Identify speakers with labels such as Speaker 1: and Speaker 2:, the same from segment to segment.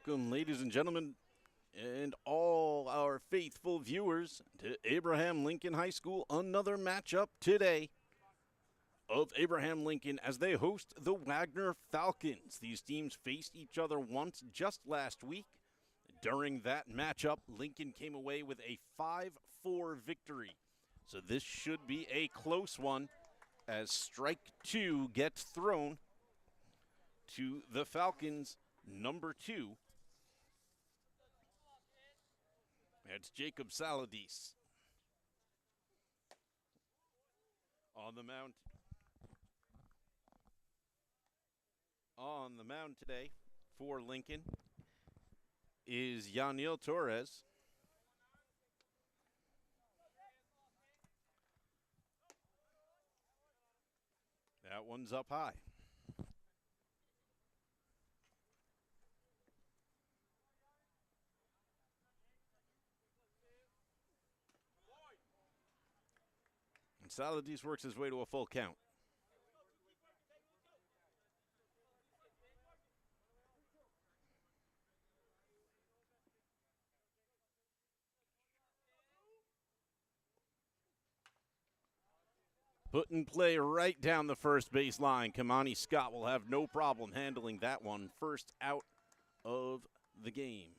Speaker 1: Welcome, ladies and gentlemen, and all our faithful viewers to Abraham Lincoln High School. Another matchup today of Abraham Lincoln as they host the Wagner Falcons. These teams faced each other once just last week. During that matchup, Lincoln came away with a 5-4 victory. So this should be a close one as strike two gets thrown to the Falcons' number 2. It's Jacob Saladis on the mound. On the mound today for Lincoln is Yanil Torres. That one's up high. And Saladis works his way to a full count. Put in play right down the first base line. Kamani Scott will have no problem handling that one. First out of the game.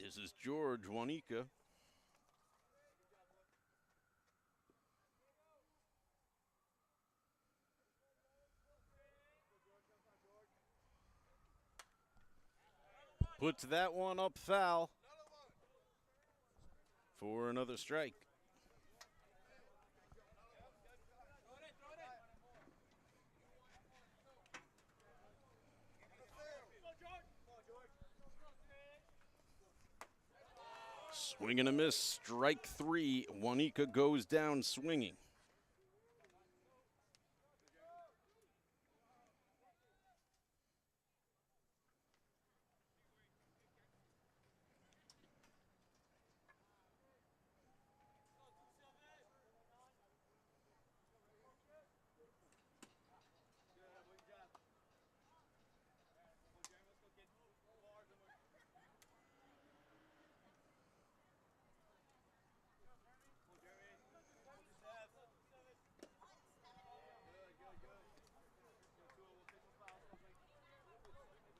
Speaker 1: This is George Wanika. Puts that one up foul for another strike. Swing and a miss, strike three. Wanika goes down swinging.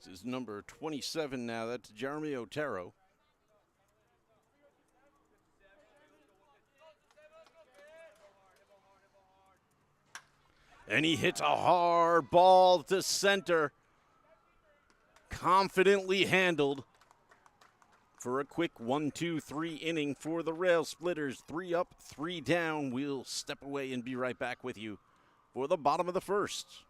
Speaker 1: This is number 27 now. That's Jeremy Otero. And he hits a hard ball to center. Confidently handled for a quick 1-2-3 inning for the Railsplitters. 3 up, 3 down. We'll step away and be right back with you for the bottom of the first.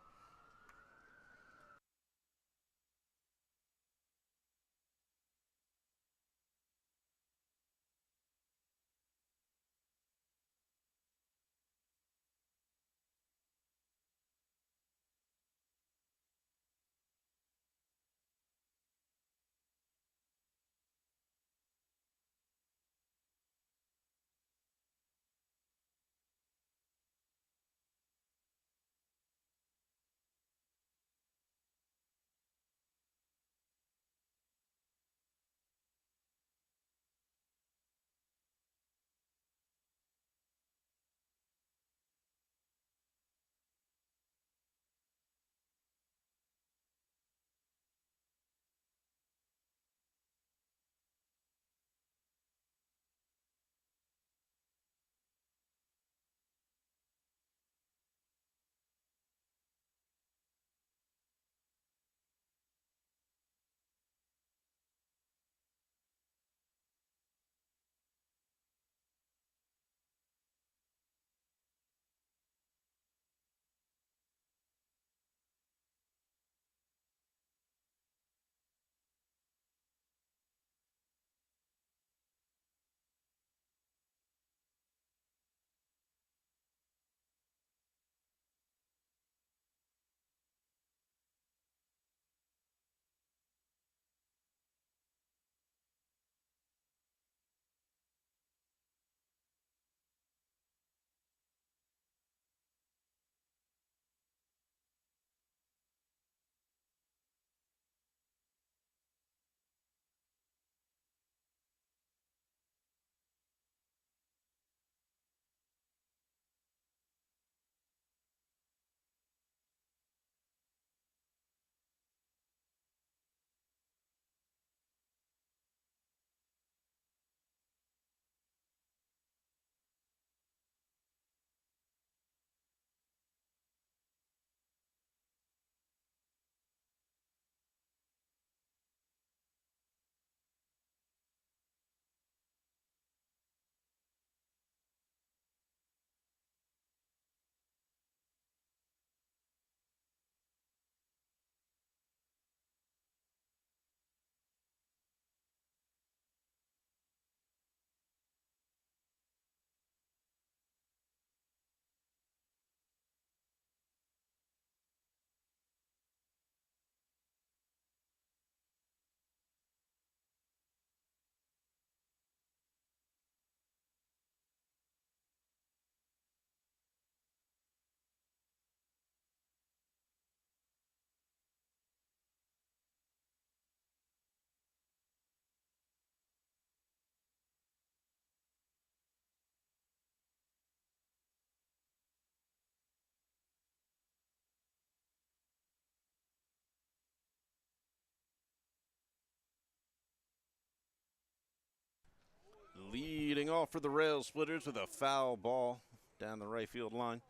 Speaker 1: off for the Railsplitters with a foul ball down the right field line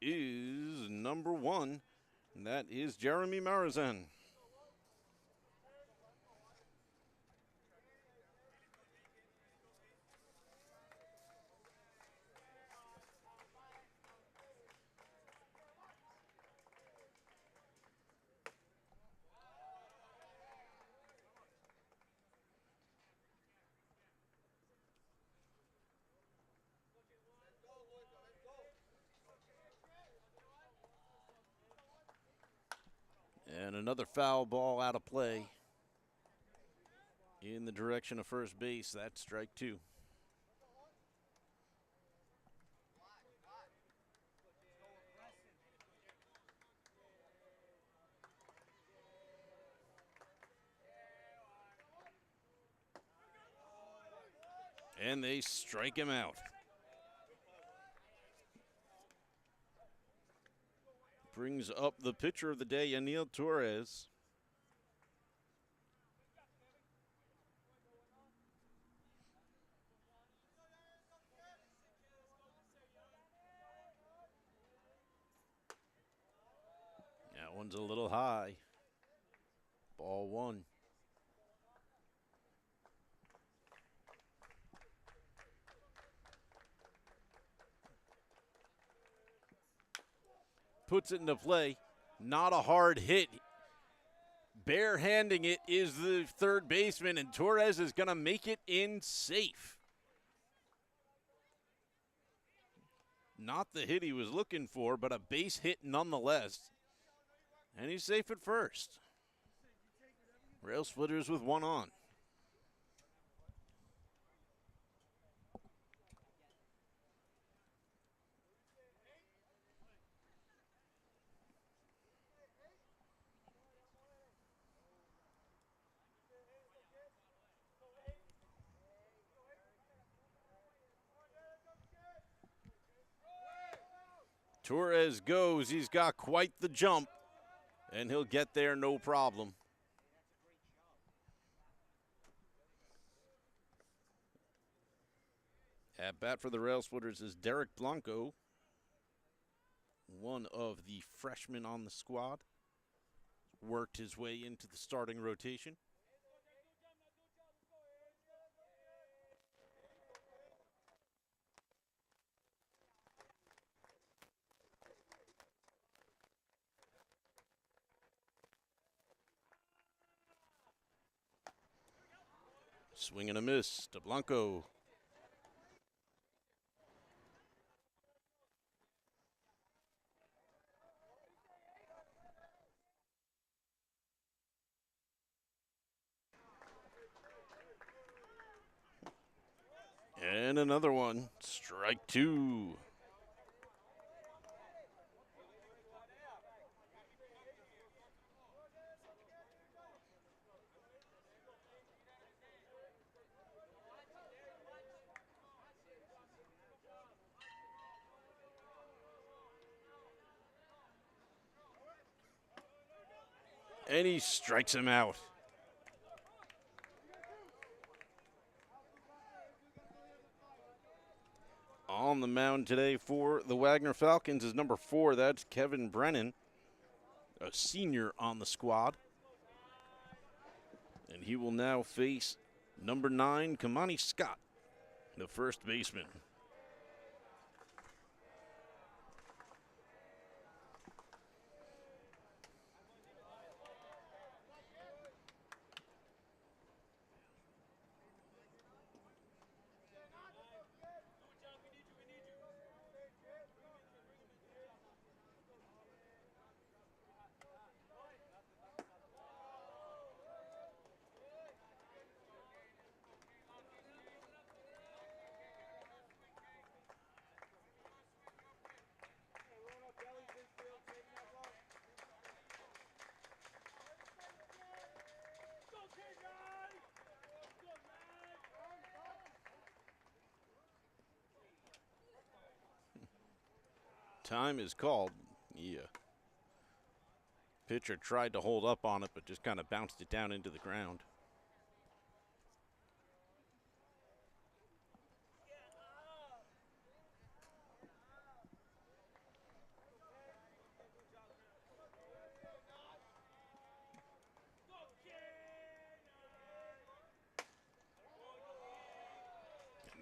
Speaker 1: is number 1, and that is Jeremy Marizan. And another foul ball out of play in the direction of first base. That's strike 2. And they strike him out. Brings up the pitcher of the day, Yaniel Torres. That one's a little high. Ball 1. Puts it into play. Not a hard hit. Barehanding it is the third baseman, and Torres is going to make it in safe. Not the hit he was looking for, but a base hit nonetheless. And he's safe at first. Railsplitters with 1 on. Torres goes. He's got quite the jump, and he'll get there no problem. At bat for the Railsplitters is Derek Blanco, one of the freshmen on the squad. Worked his way into the starting rotation. Swing and a miss to Blanco. And another one, strike 2. And he strikes him out. On the mound today for the Wagner Falcons is number 4. That's Kevin Brennan, a senior on the squad. And he will now face number 9, Kamani Scott, the first baseman. Time is called. Yeah. Pitcher tried to hold up on it, but just kind of bounced it down into the ground.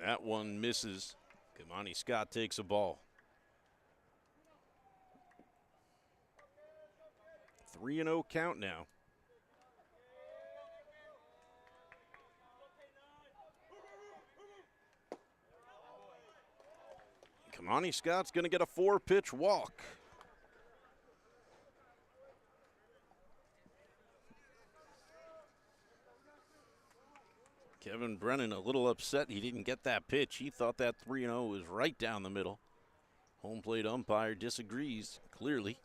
Speaker 1: That one misses. Kamani Scott takes a ball. 3-0 count now. Kamani Scott's going to get a 4-pitch walk. Kevin Brennan a little upset he didn't get that pitch. He thought that 3-0 was right down the middle. Home plate umpire disagrees, clearly.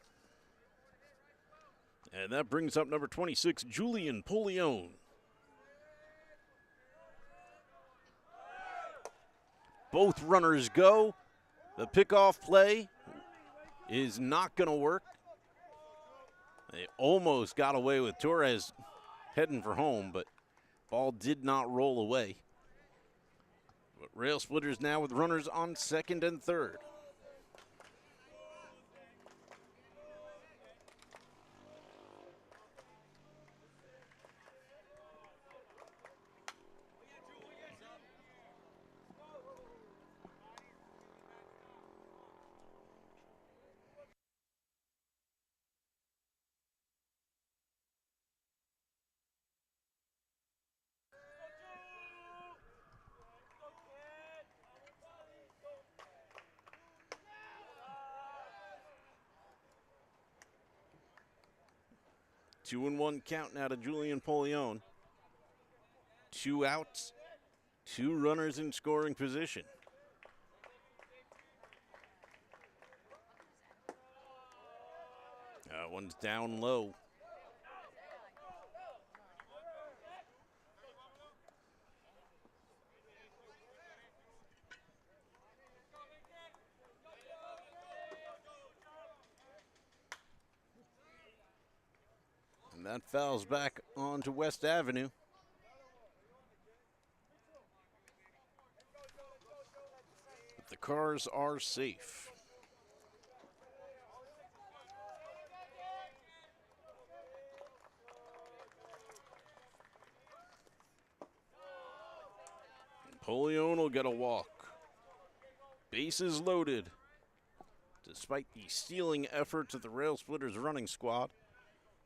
Speaker 1: And that brings up number 26, Julian Polione. Both runners go. The pickoff play is not going to work. They almost got away with Torres heading for home, but ball did not roll away. But Railsplitters now with runners on second and third. Two and one count now to Julian Polione. 2 outs, 2 runners in scoring position. One's down low. And that fouls back onto West Avenue. But the cars are safe. Polione will get a walk. Bases loaded. Despite the stealing efforts of the Railsplitters running squad,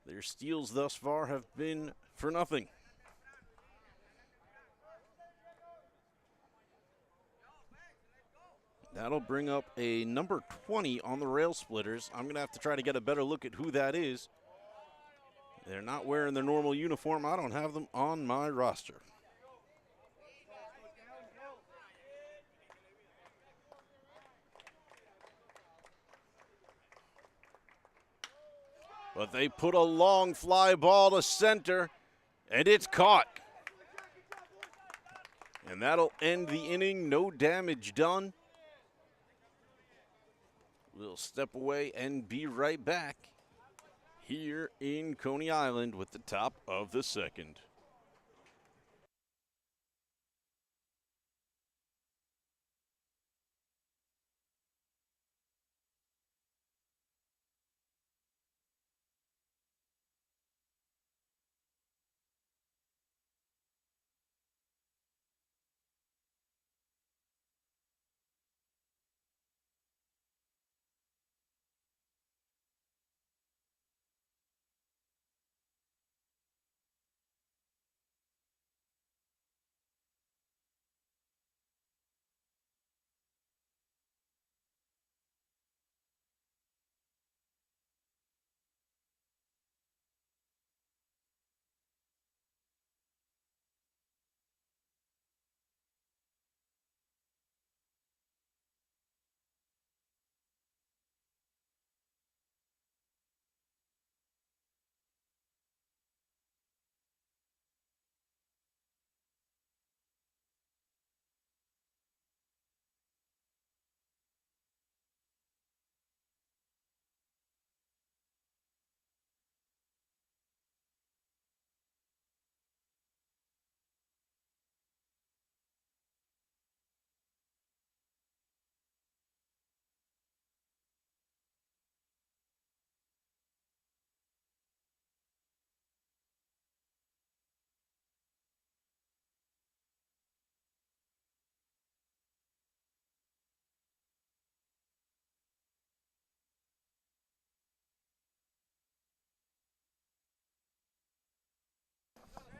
Speaker 1: their steals thus far have been for nothing. That'll bring up a number 20 on the Railsplitters. I'm going to have to try to get a better look at who that is. They're not wearing their normal uniform. I don't have them on my roster. But they put a long fly ball to center, and it's caught. And that'll end the inning. No damage done. We'll step away and be right back here in Coney Island with the top of the second.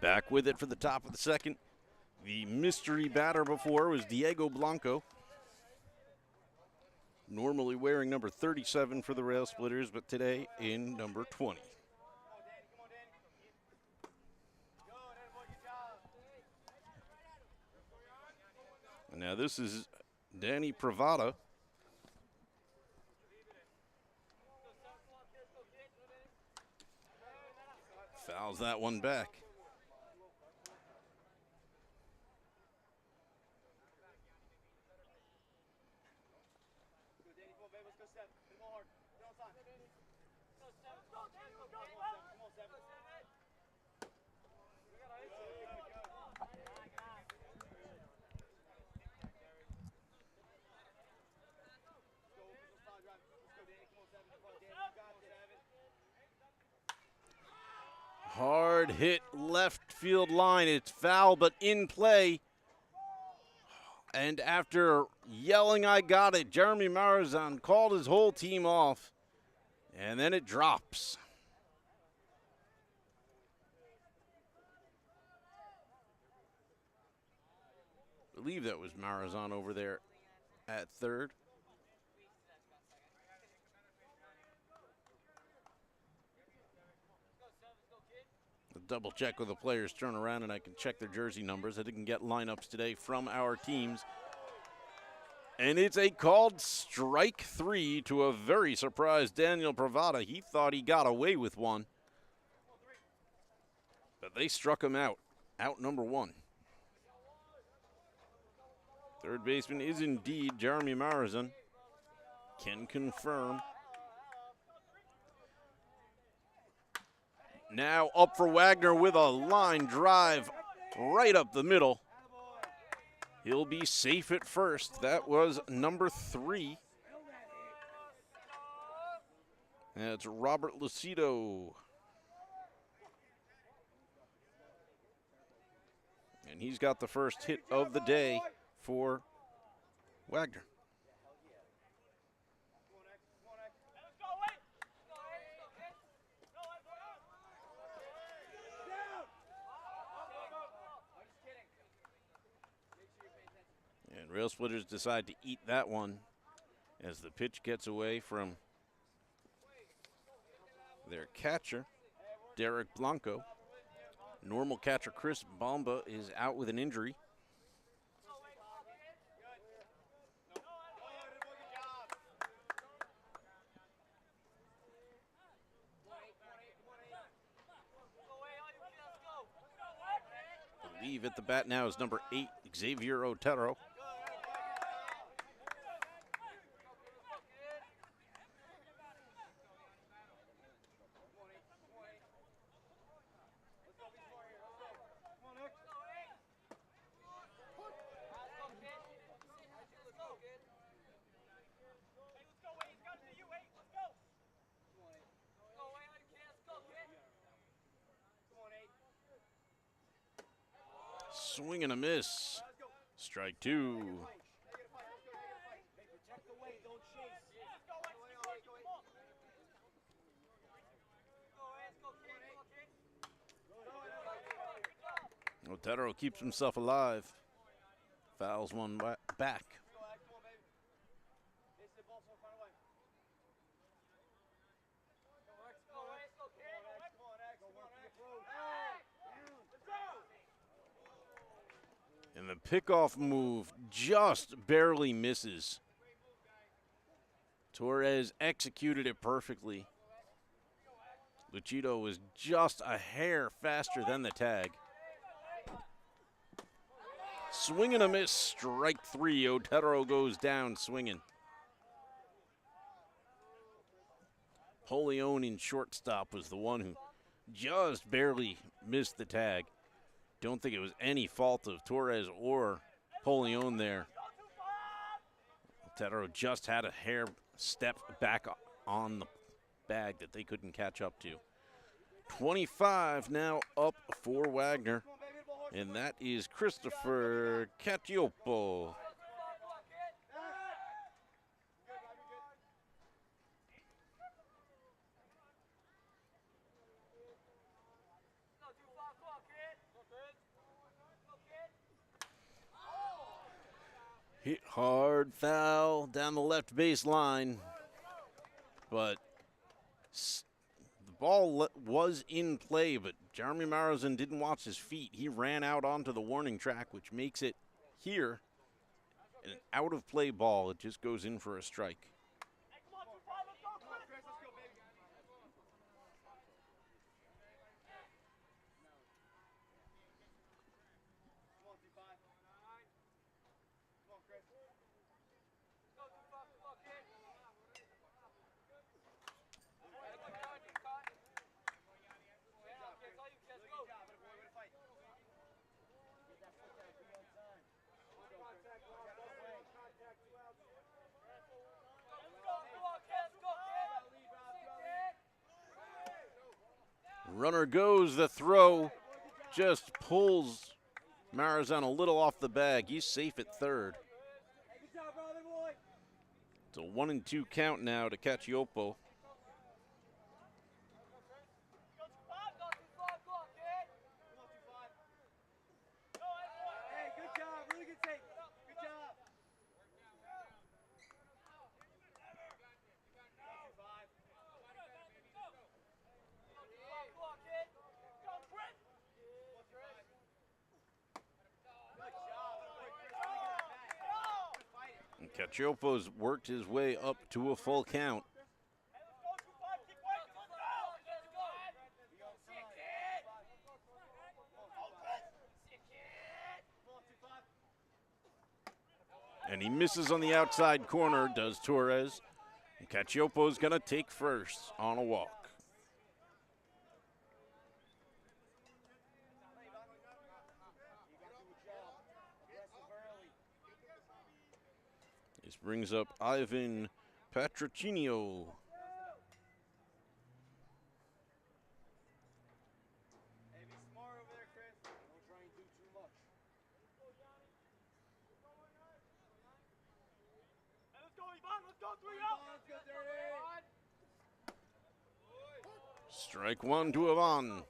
Speaker 1: Back with it for the top of the second. The mystery batter before was Diego Blanco. Normally wearing number 37 for the Railsplitters, but today in number 20. Now this is Danny Pravada. Fouls that one back. Hard hit left field line. It's foul, but in play. And after yelling, "I got it," Jeremy Marazan called his whole team off. And then it drops. I believe that was Marazan over there at third. Double check with the players, turn around, and I can check their jersey numbers. I didn't get lineups today from our teams. And it's a called strike 3 to a very surprised Daniel Pravada. He thought he got away with one. But they struck him out. Out number 1. Third baseman is indeed Jeremy Marazan. Can confirm. Now up for Wagner with a line drive right up the middle. He'll be safe at first. That was number 3. That's Robert Lucido. And he's got the first hit of the day for Wagner. And Railsplitters decide to eat that one as the pitch gets away from their catcher, Derek Blanco. Normal catcher Chris Bomba is out with an injury. I believe at the bat now is number 8, Xavier Otero. Swing and a miss. Strike 2. Otero keeps himself alive. Fouls one back. And the pickoff move just barely misses. Torres executed it perfectly. Lucido was just a hair faster than the tag. Swing and a miss, strike 3. Otero goes down swinging. Polion in shortstop was the one who just barely missed the tag. Don't think it was any fault of Torres or Polion there. Otero just had a hair step back on the bag that they couldn't catch up to. 25 now up for Wagner, and that is Christopher Cacioppo. Hit hard foul down the left baseline, but the ball was in play, but Jeremy Marozin didn't watch his feet. He ran out onto the warning track, which makes it here an out-of-play ball. It just goes in for a strike. Runner goes, the throw just pulls Marozin a little off the bag. He's safe at third. It's a 1-2 count now to Cacioppo. Cacioppo's worked his way up to a full count. And he misses on the outside corner, does Torres. And Cacioppo's going to take first on a walk. This brings up Ivan Patrocinio. Strike one to Ivan.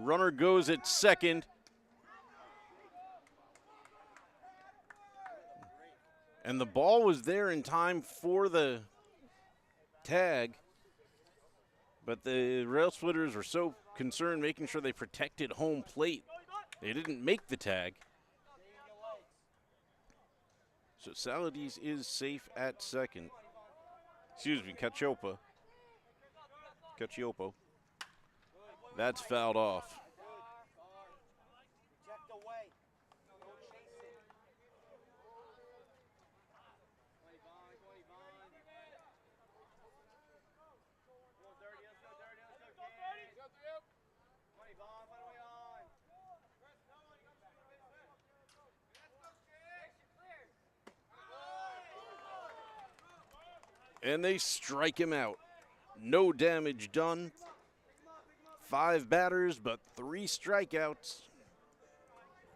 Speaker 1: Runner goes at second. And the ball was there in time for the tag. But the Railsplitters were so concerned making sure they protected home plate, they didn't make the tag. So Saladis is safe at second. Excuse me, Cacioppo. That's fouled off. And they strike him out. No damage done. 5 batters, but 3 strikeouts.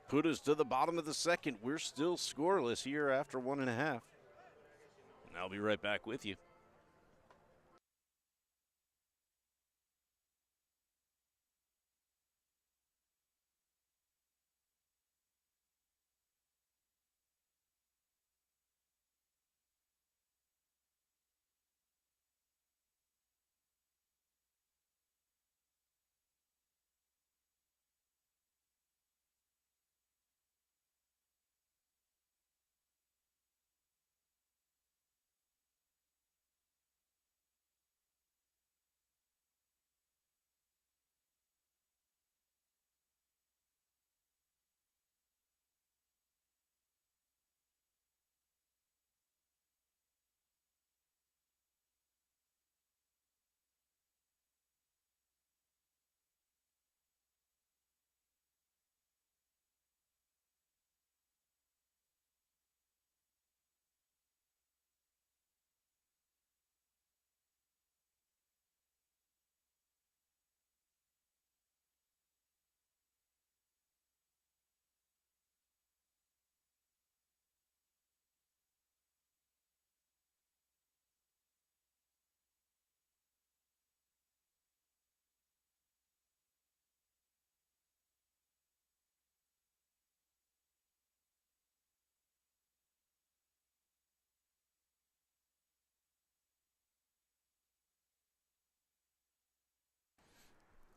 Speaker 1: Put us to the bottom of the second. We're still scoreless here after 1.5. And I'll be right back with you.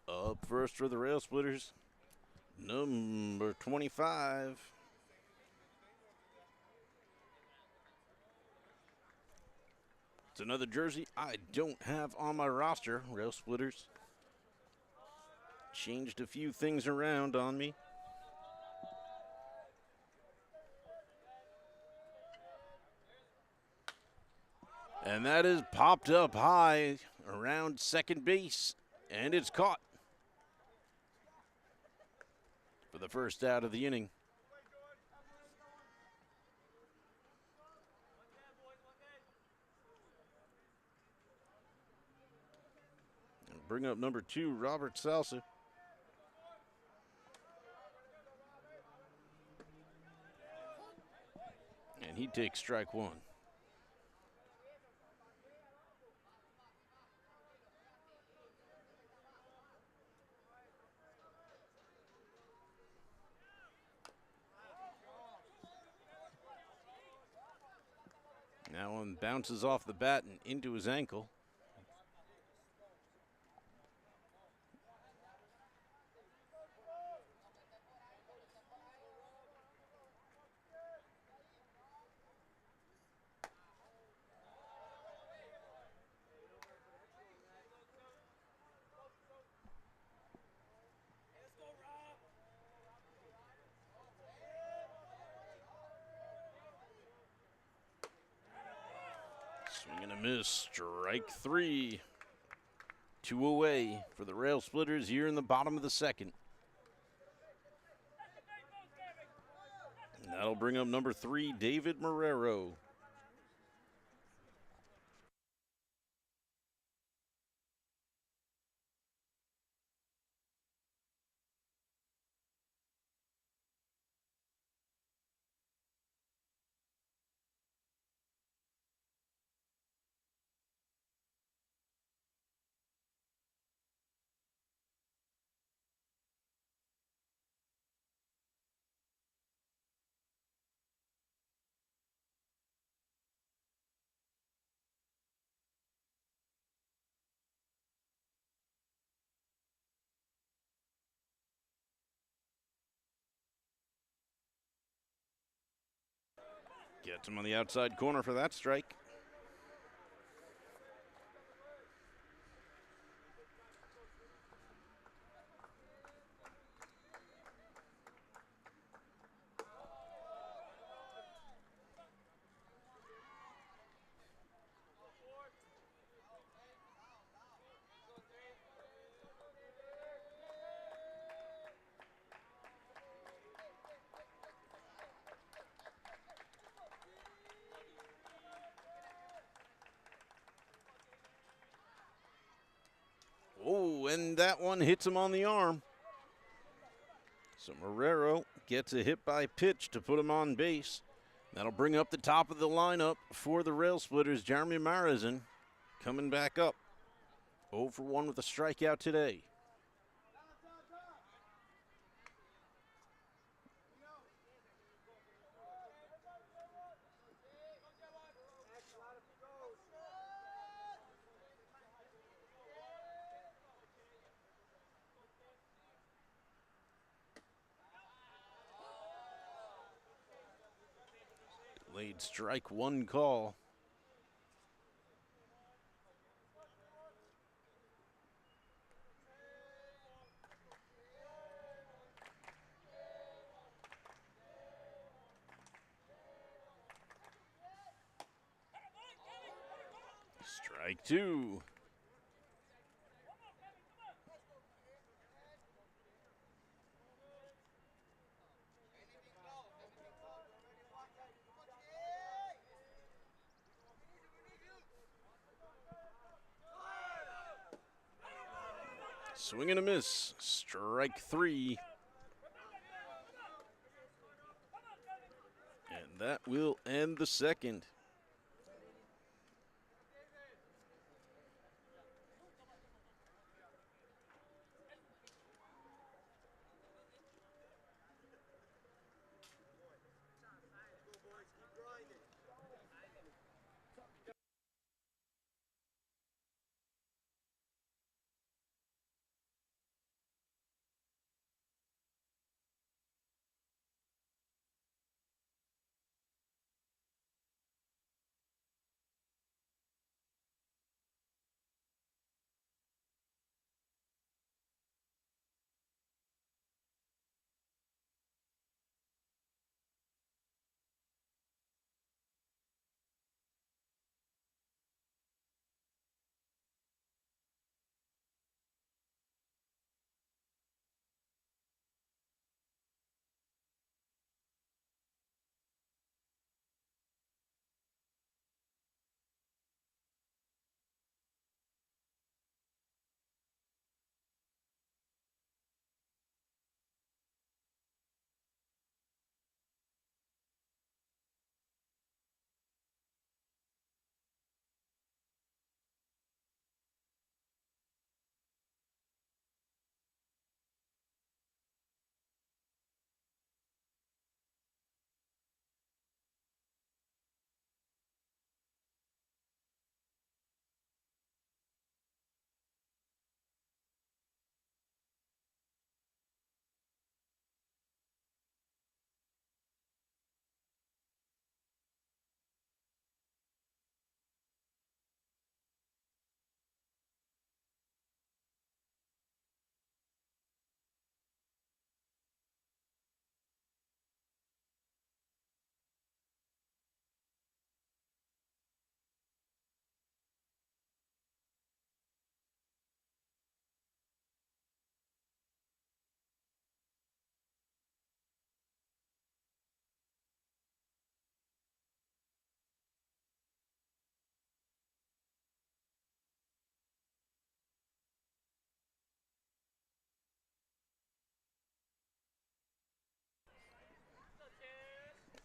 Speaker 1: Up first for the Railsplitters, number 25. It's another jersey I don't have on my roster. Railsplitters changed a few things around on me. And that is popped up high around second base, and it's caught for the first out of the inning. And bring up number 2, Robert Salsa. And he takes strike 1. That one bounces off the bat and into his ankle. Swing and a miss, strike 3. 2 away for the Railsplitters here in the bottom of the second. And that'll bring up number 3, David Marrero. Gets him on the outside corner for that strike. Oh, and that one hits him on the arm. So Marrero gets a hit by pitch to put him on base. That'll bring up the top of the lineup for the Railsplitters. Jeremy Marizan coming back up. 0 for 1 with a strikeout today. Delayed strike 1 call. Strike 2. Swing and a miss. Strike 3. And that will end the second.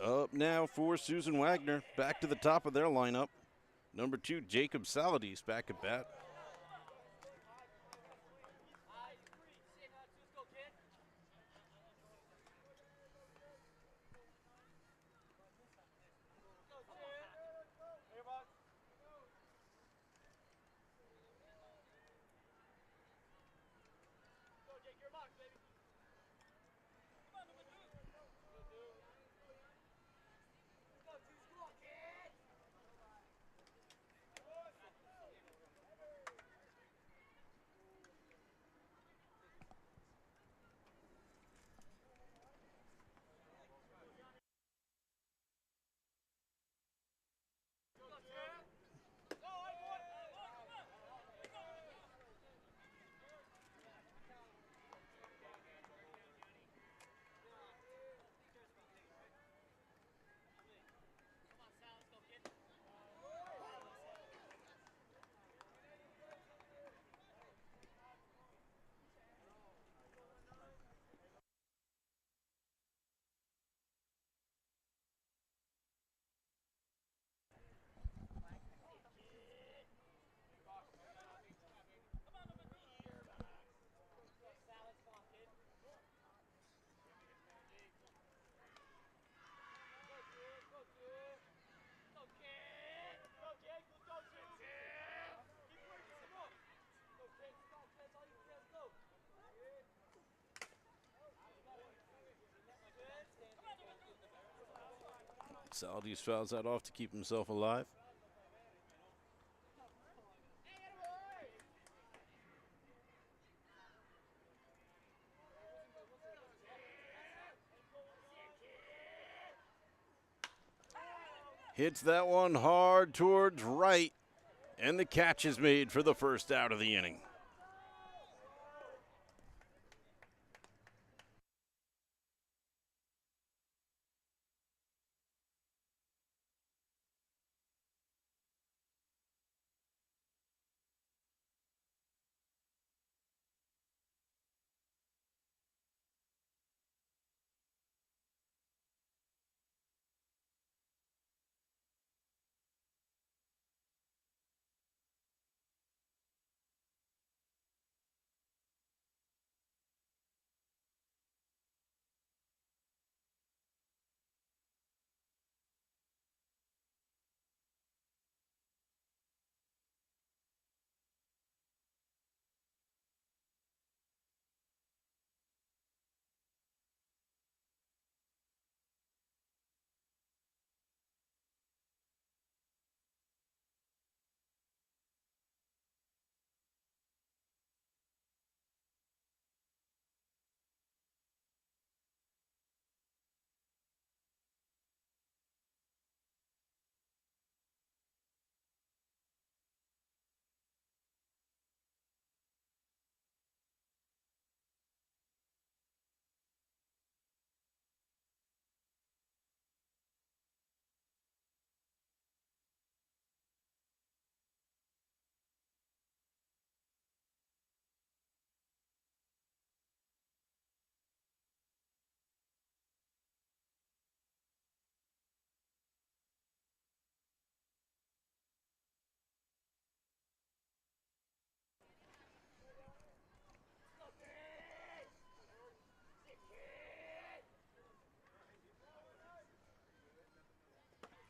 Speaker 1: Up now for Susan Wagner, back to the top of their lineup. Number 2, Jacob Saladis back at bat. Saladis fouls that off to keep himself alive. Hits that one hard towards right, and the catch is made for the first out of the inning.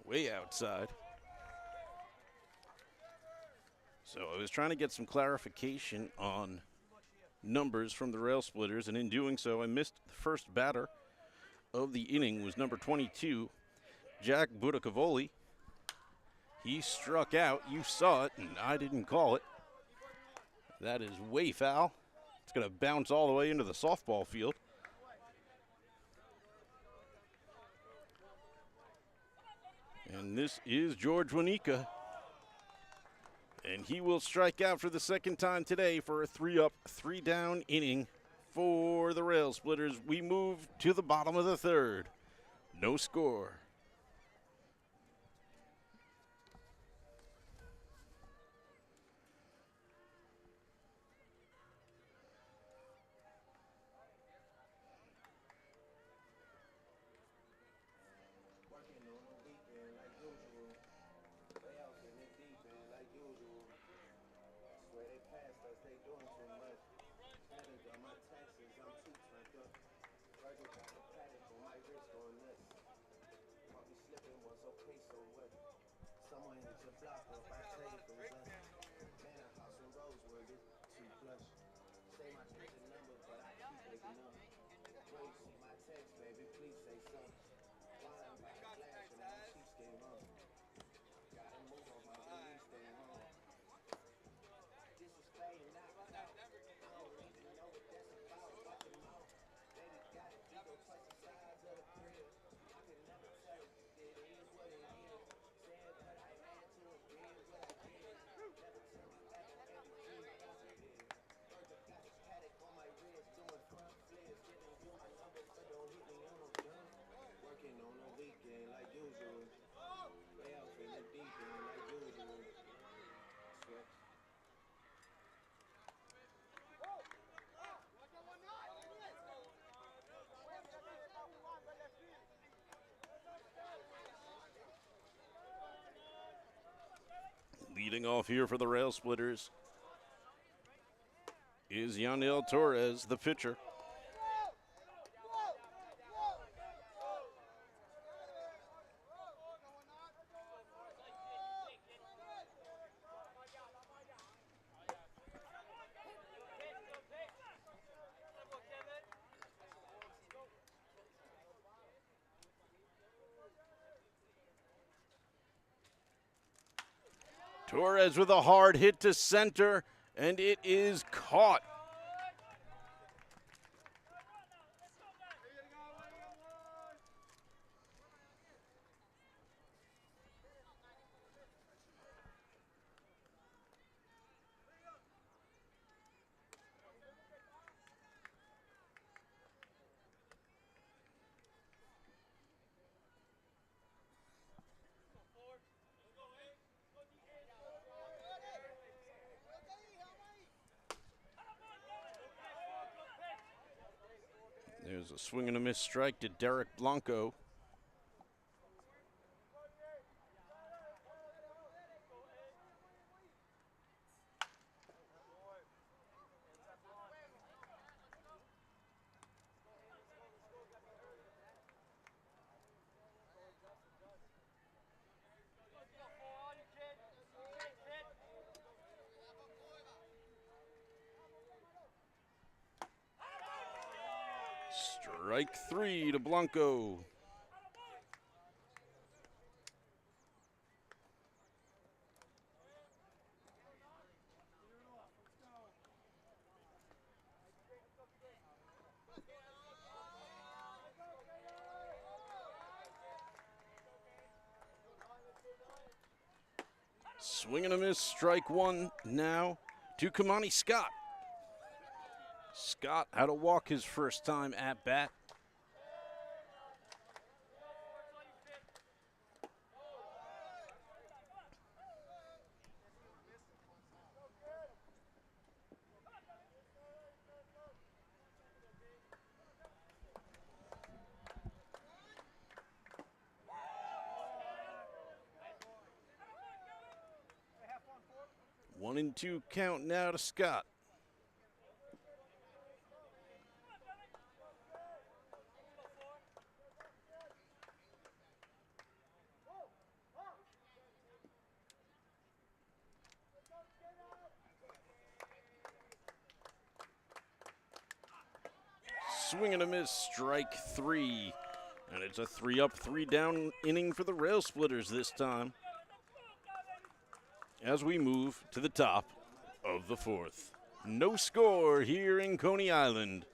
Speaker 1: Way outside. So I was trying to get some clarification on numbers from the Railsplitters, and in doing so, I missed the first batter of the inning was number 22, Jack Budakavoli. He struck out. You saw it, and I didn't call it. That is way foul. It's going to bounce all the way into the softball field. And this is George Wanika. And he will strike out for the second time today for a 3-up, 3-down inning for the Railsplitters. We move to the bottom of the third. No score. Leading off here for the Railsplitters is Yanel Torres, the pitcher. Torres with a hard hit to center, and it is caught. There's a swing and a miss strike to Derek Blanco. Strike three to Blanco. Swing and a miss, strike one now to Kamani Scott. Scott had to walk his first time at bat. One and two count now to Scott. Swing and a miss, strike three. And it's a 3-up, 3-down inning for the Railsplitters this time, as we move to the top of the fourth. No score here in Coney Island.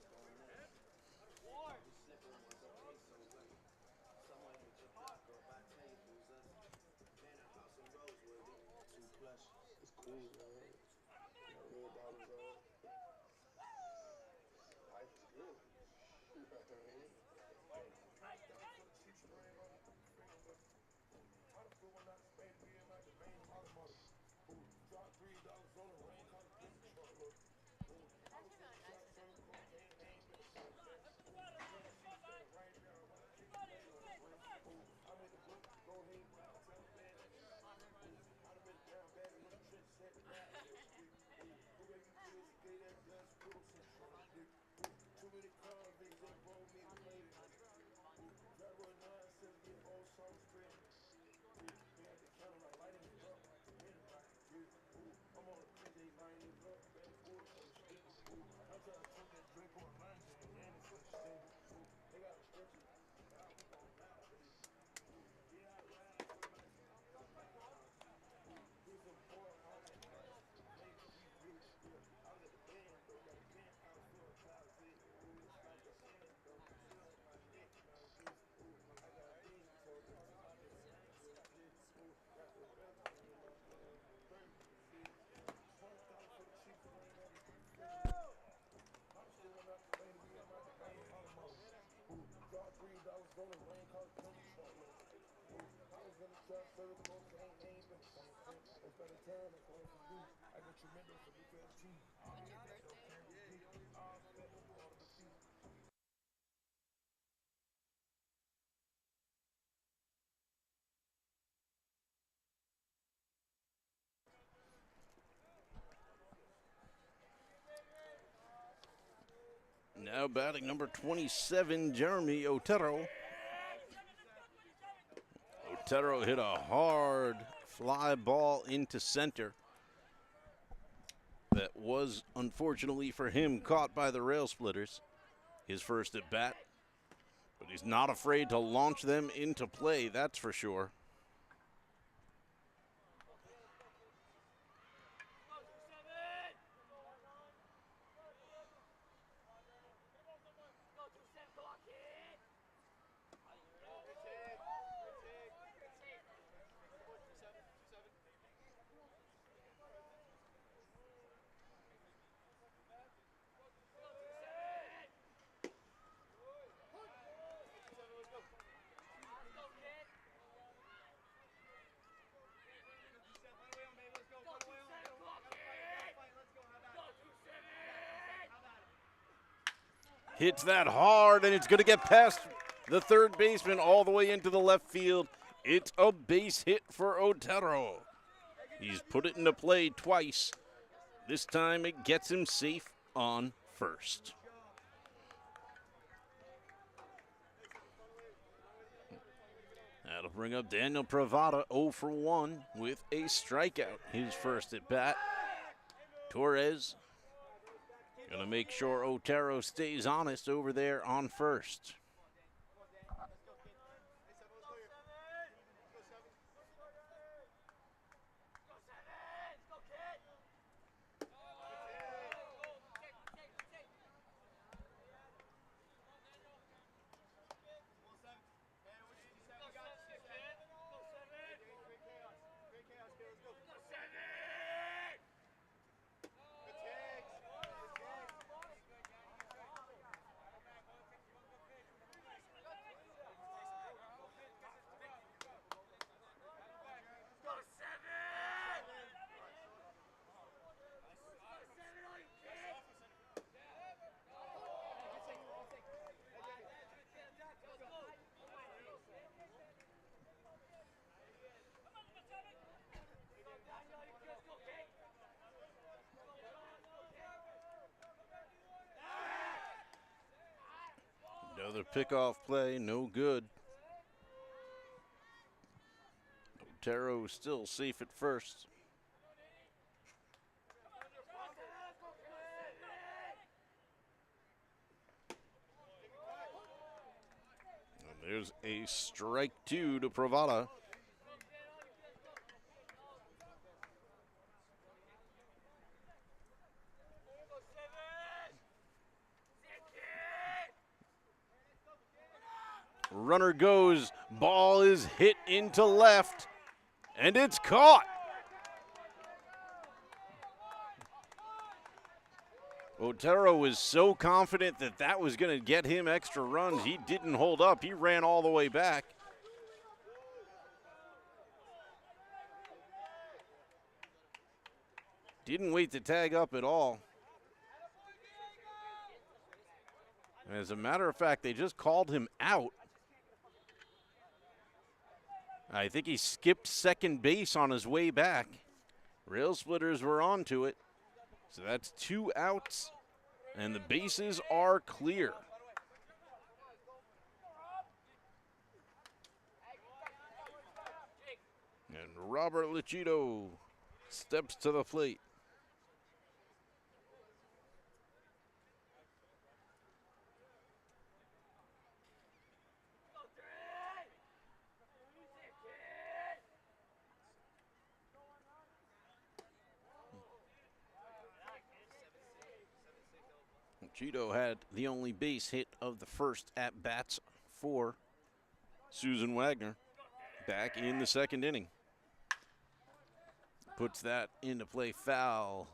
Speaker 1: Now batting number 27, Jeremy Otero. Otero hit a hard fly ball into center. That was, unfortunately for him, caught by the Railsplitters. His first at bat. But he's not afraid to launch them into play, that's for sure. Hits that hard, and it's going to get past the third baseman all the way into the left field. It's a base hit for Otero. He's put it into play twice. This time it gets him safe on first. That'll bring up Daniel Pravada, 0 for 1 with a strikeout. His first at bat. Torres gonna make sure Otero stays honest over there on first. Another pickoff play, no good. Otero still safe at first. And there's a strike two to Pravada. Runner goes, ball is hit into left, and it's caught. Otero was so confident that that was going to get him extra runs. He didn't hold up. He ran all the way back. Didn't wait to tag up at all. As a matter of fact, they just called him out. I think he skipped second base on his way back. Railsplitters were onto it. So that's 2 outs, and the bases are clear. And Robert Lucido steps to the plate. Cheeto had the only base hit of the first at-bats for Susan Wagner back in the second inning. Puts that into play, foul.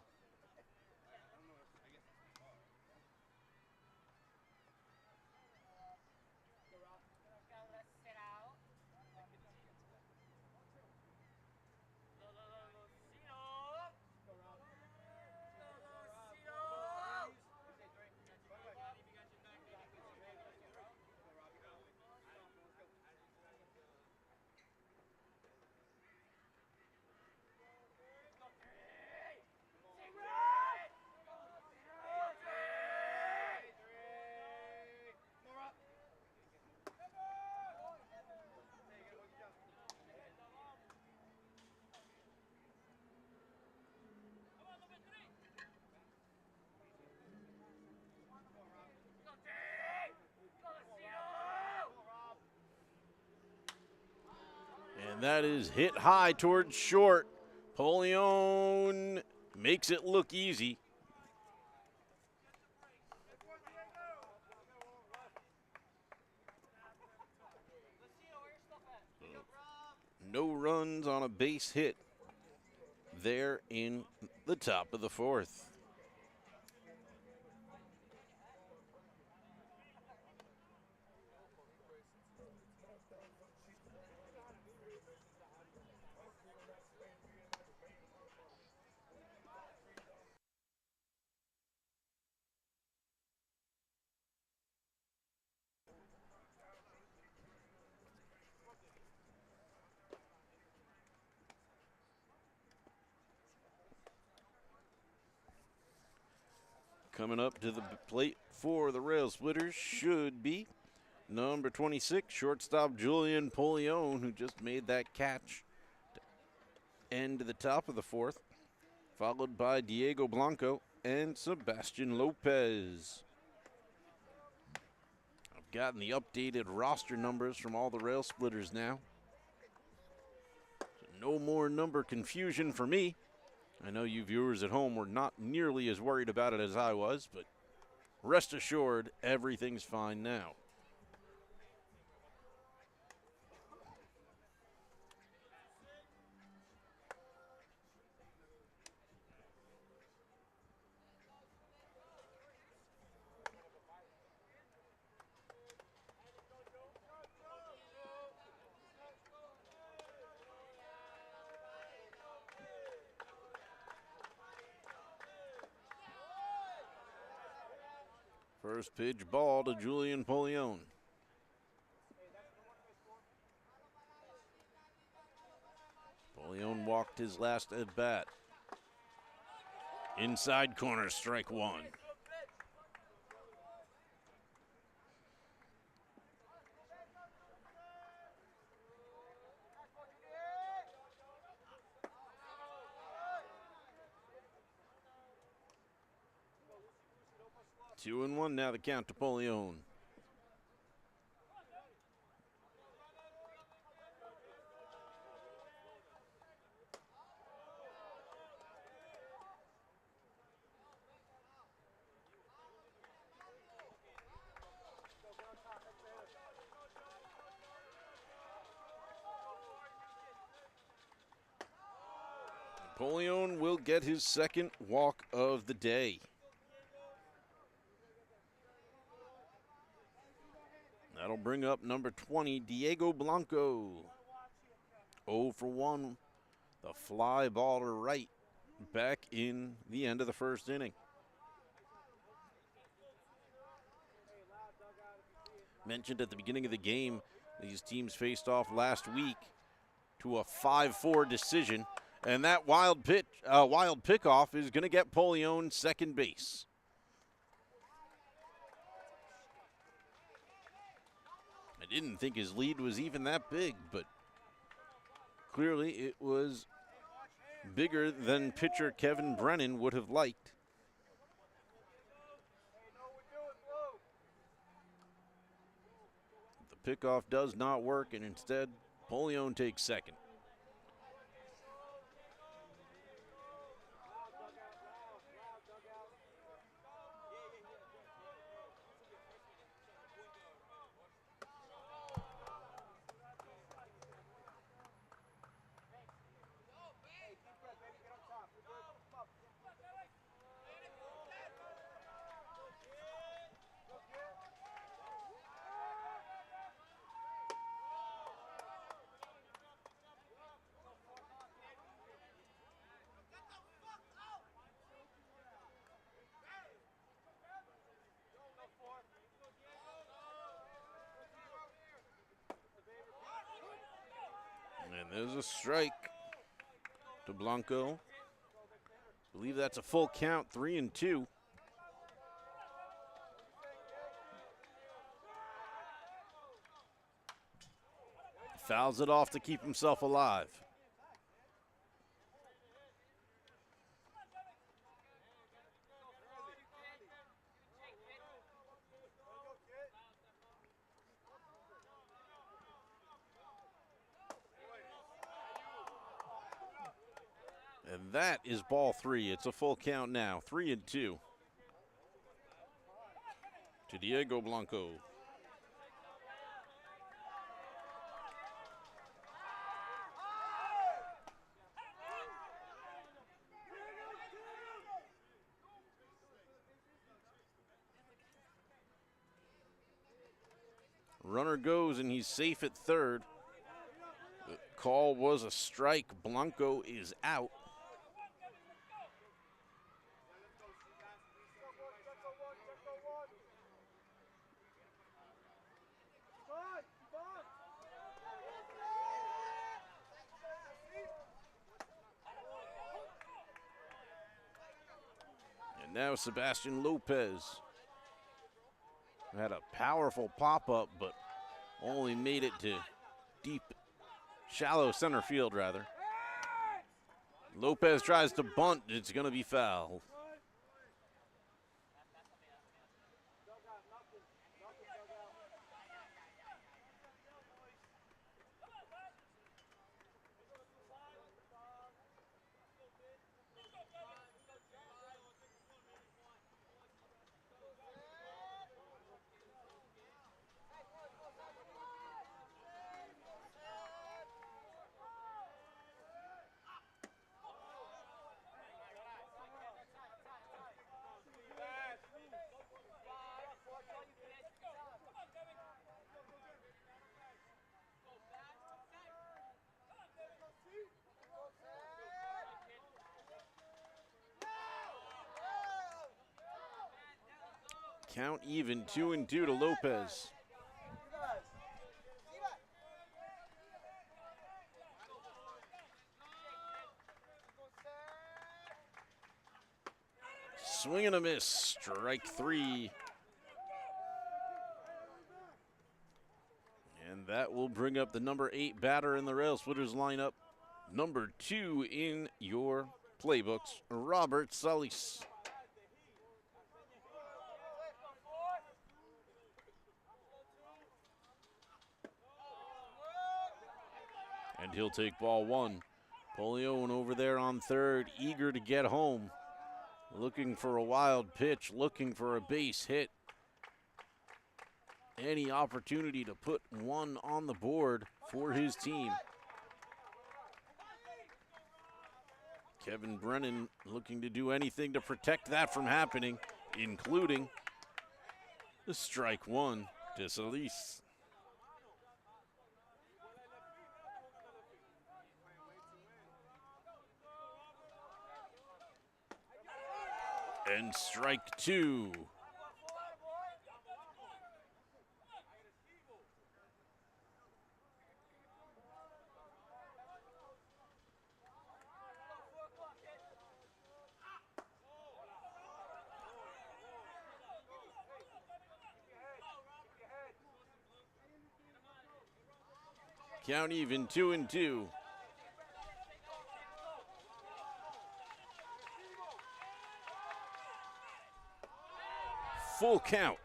Speaker 1: And that is hit high towards short. Polion makes it look easy. No runs on a base hit there in the top of the fourth. Coming up to the plate for the Railsplitters should be number 26, shortstop Julian Polion, who just made that catch to end the top of the fourth, followed by Diego Blanco and Sebastian Lopez. I've gotten the updated roster numbers from all the Railsplitters now. So no more number confusion for me. I know you viewers at home were not nearly as worried about it as I was, but rest assured, everything's fine now. First pitch ball to Julian Polion. Polion walked his last at bat. Inside corner, strike one. Two and one now, the count to Polion. Polion will get his second walk of the day. That'll bring up number 20, Diego Blanco. 0 for 1. The fly ball to right back in the end of the first inning. Mentioned at the beginning of the game, these teams faced off last week to a 5-4 decision, and that wild pickoff is going to get Polion second base. I didn't think his lead was even that big, but clearly it was bigger than pitcher Kevin Brennan would have liked. The pickoff does not work, and instead, Polion takes second. And there's a strike to Blanco. I believe that's a full count, 3-2. Fouls it off to keep himself alive. And that is ball 3. It's a full count now, 3-2. To Diego Blanco. Runner goes and he's safe at third. The call was a strike. Blanco is out. And now Sebastian Lopez had a powerful pop-up, but only made it to deep, shallow center field, rather. Lopez tries to bunt. It's going to be foul. Count even, 2-2 to Lopez. Swing and a miss, strike 3. And that will bring up the number 8 batter in the Railsplitters lineup. Number 2 in your playbooks, Robert Solis. And he'll take ball 1. Polion over there on third, eager to get home. Looking for a wild pitch, looking for a base hit. Any opportunity to put one on the board for his team. Kevin Brennan looking to do anything to protect that from happening, including the strike 1 to Solis. And strike 2. Count even, 2-2. Full count.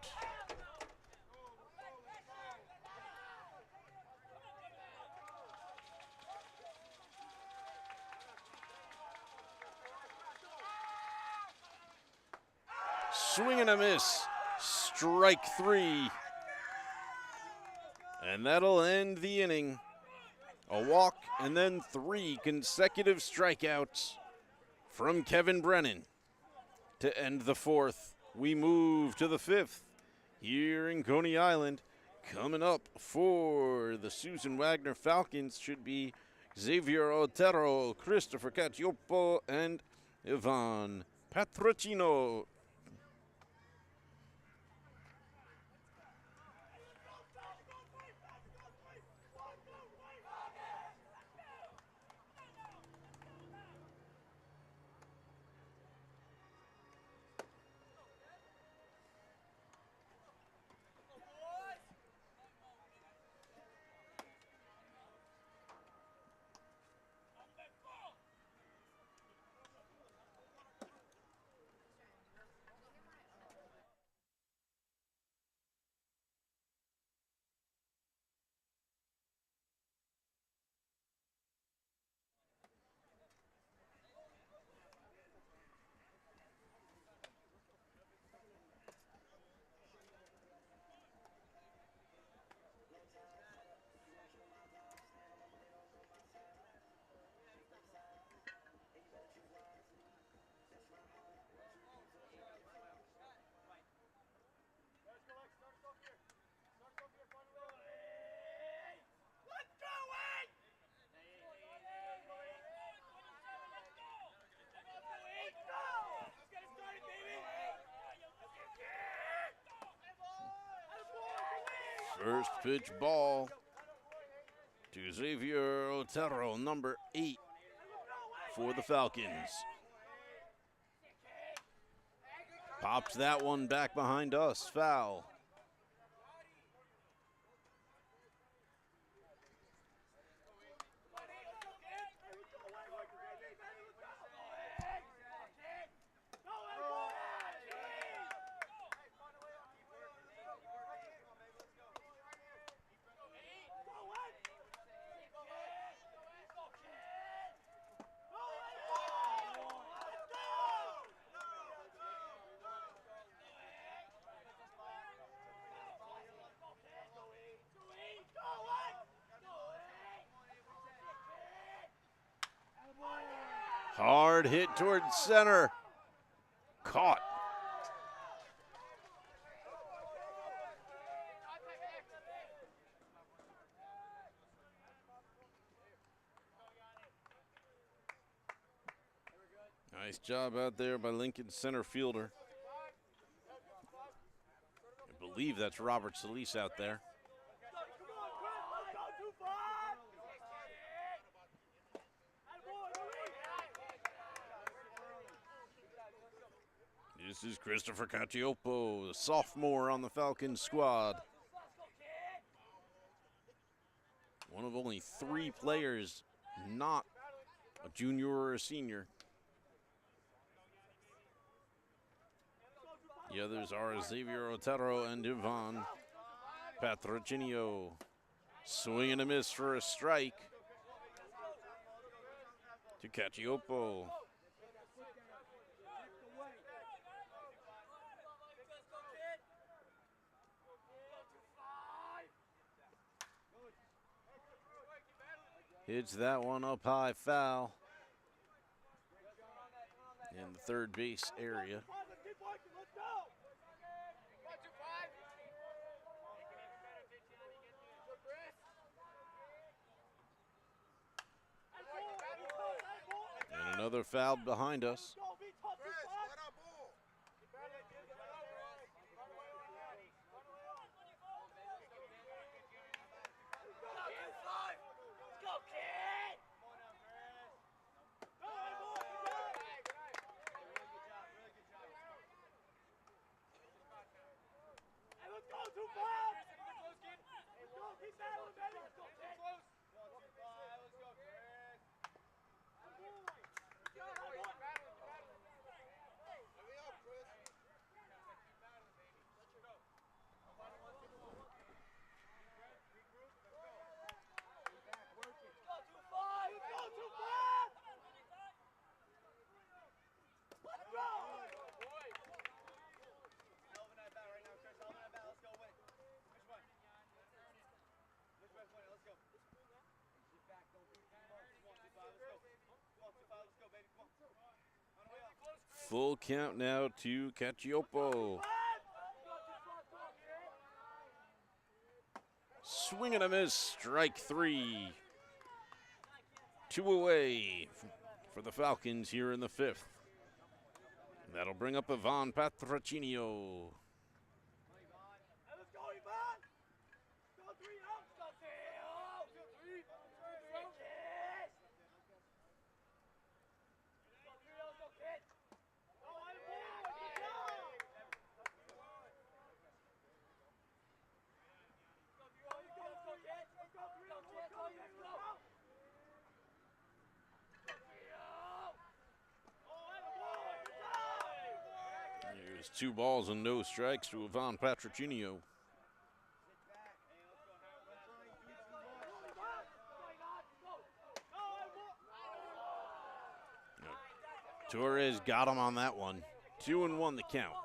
Speaker 1: Swing and a miss. Strike 3. And that'll end the inning. A walk and then 3 consecutive strikeouts from Kevin Brennan to end the 4th. We move to the 5th here in Coney Island. Coming up for the Susan Wagner Falcons should be Xavier Otero, Christopher Cacioppo, and Ivan Patrocino. First pitch ball to Xavier Otero, number 8 for the Falcons. Pops that one back behind us, foul. Hard hit towards center. Caught. Nice job out there by Lincoln's center fielder. I believe that's Robert Solis out there. This is Christopher Cacioppo, the sophomore on the Falcons squad. One of only 3 players not a junior or a senior. The others are Xavier Otero and Ivan Patrocinio. Swing and a miss for a strike to Cacioppo. Hits that one up high, foul in the third base area. And another foul behind us. Full count now to Cacioppo. Swing and a miss, strike 3. 2 away for the Falcons here in the 5th. That'll bring up Ivan Patrocinio. There's 2 balls and no strikes to Ivan Patrocinio. Torres got him on that one. 2-1 the count.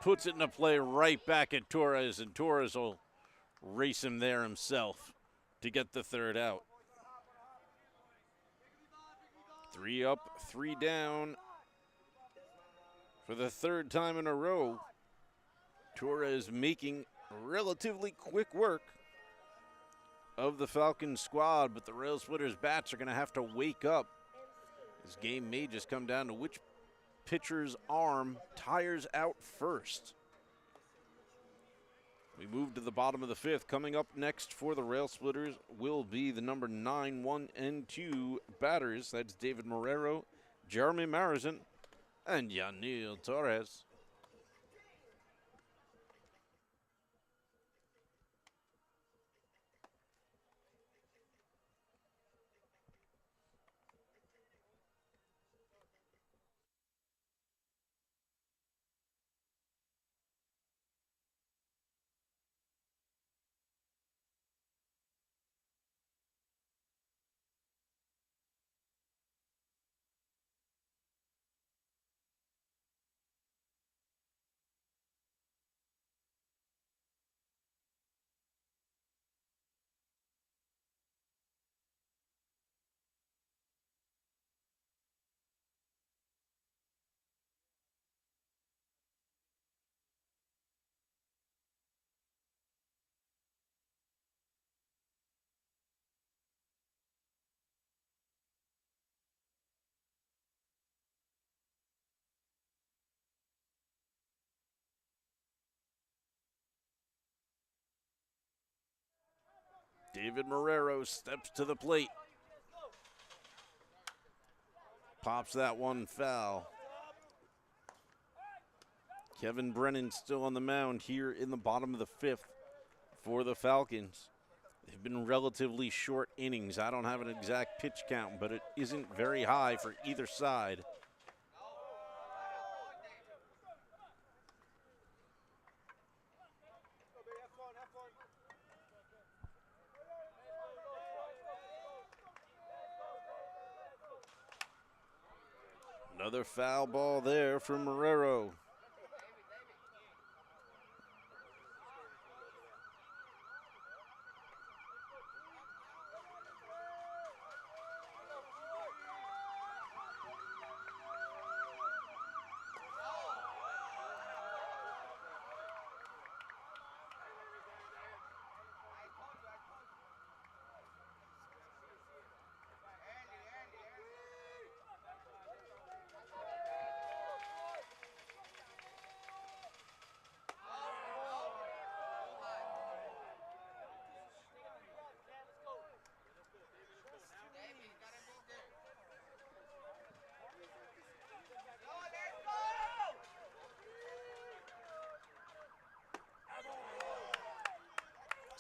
Speaker 1: Puts it in a play right back at Torres, and Torres will race him there himself to get the 3rd out. 3 up, 3 down for the 3rd time in a row. Torres making relatively quick work of the Falcons squad, but the Railsplitters bats are going to have to wake up. This game may just come down to which pitcher's arm tires out first. We move to the bottom of the fifth. Coming up next for the Railsplitters will be the number 9, 1, and 2 batters. That's David Marrero, Jeremy Marizan, and Yanil Torres. David Marrero steps to the plate. Pops that one foul. Kevin Brennan still on the mound here in the bottom of the fifth for the Falcons. They've been relatively short innings. I don't have an exact pitch count, but it isn't very high for either side. Another foul ball there from Marrero.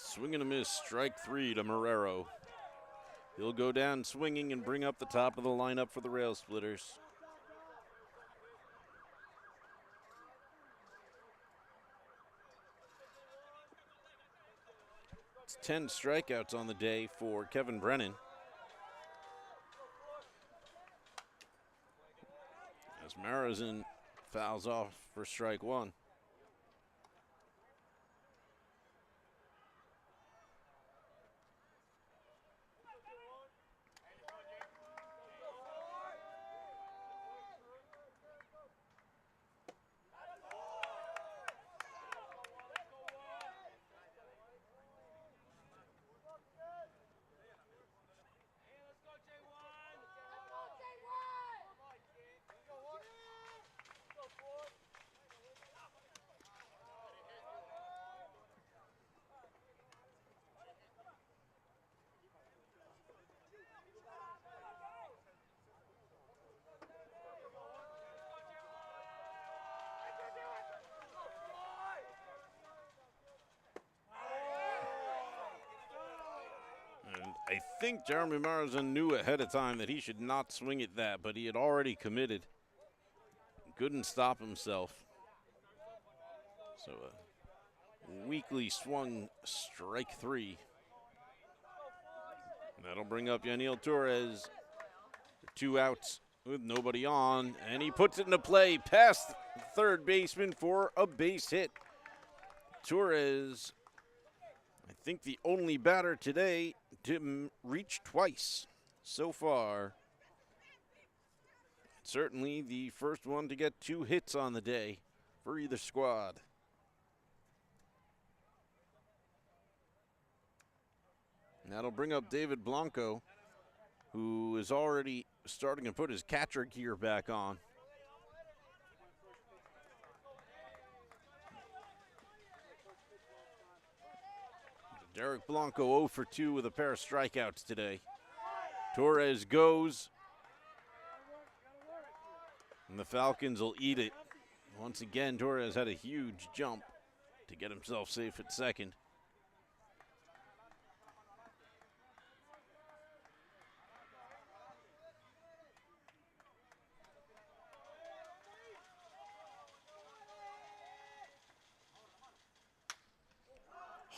Speaker 1: Swing and a miss, strike 3 to Marrero. He'll go down swinging and bring up the top of the lineup for the Railsplitters. It's 10 strikeouts on the day for Kevin Brennan. As Marizan fouls off for strike 1. I think Jeremy Marizan knew ahead of time that he should not swing at that, but he had already committed. Couldn't stop himself. So a weakly swung strike 3. That'll bring up Yanil Torres. 2 outs with nobody on, and he puts it into play past third baseman for a base hit. Torres, I think the only batter today to reach twice so far. Certainly the first one to get 2 hits on the day for either squad. And that'll bring up David Blanco, who is already starting to put his catcher gear back on. Derek Blanco 0 for 2 with a pair of strikeouts today. Torres goes, and the Falcons will eat it. Once again, Torres had a huge jump to get himself safe at second.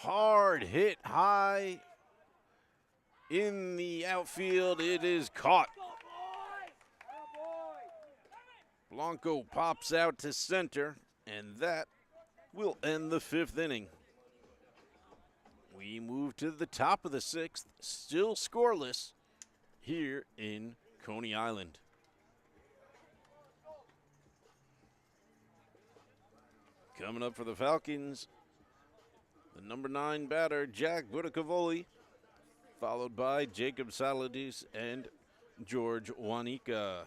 Speaker 1: Hard hit high in the outfield. It is caught. Blanco pops out to center, and that will end the 5th inning. We move to the top of the 6th, still scoreless here in Coney Island. Coming up for the Falcons, the number 9 batter, Jack Budicavoli, followed by Jacob Saladis and George Wanika.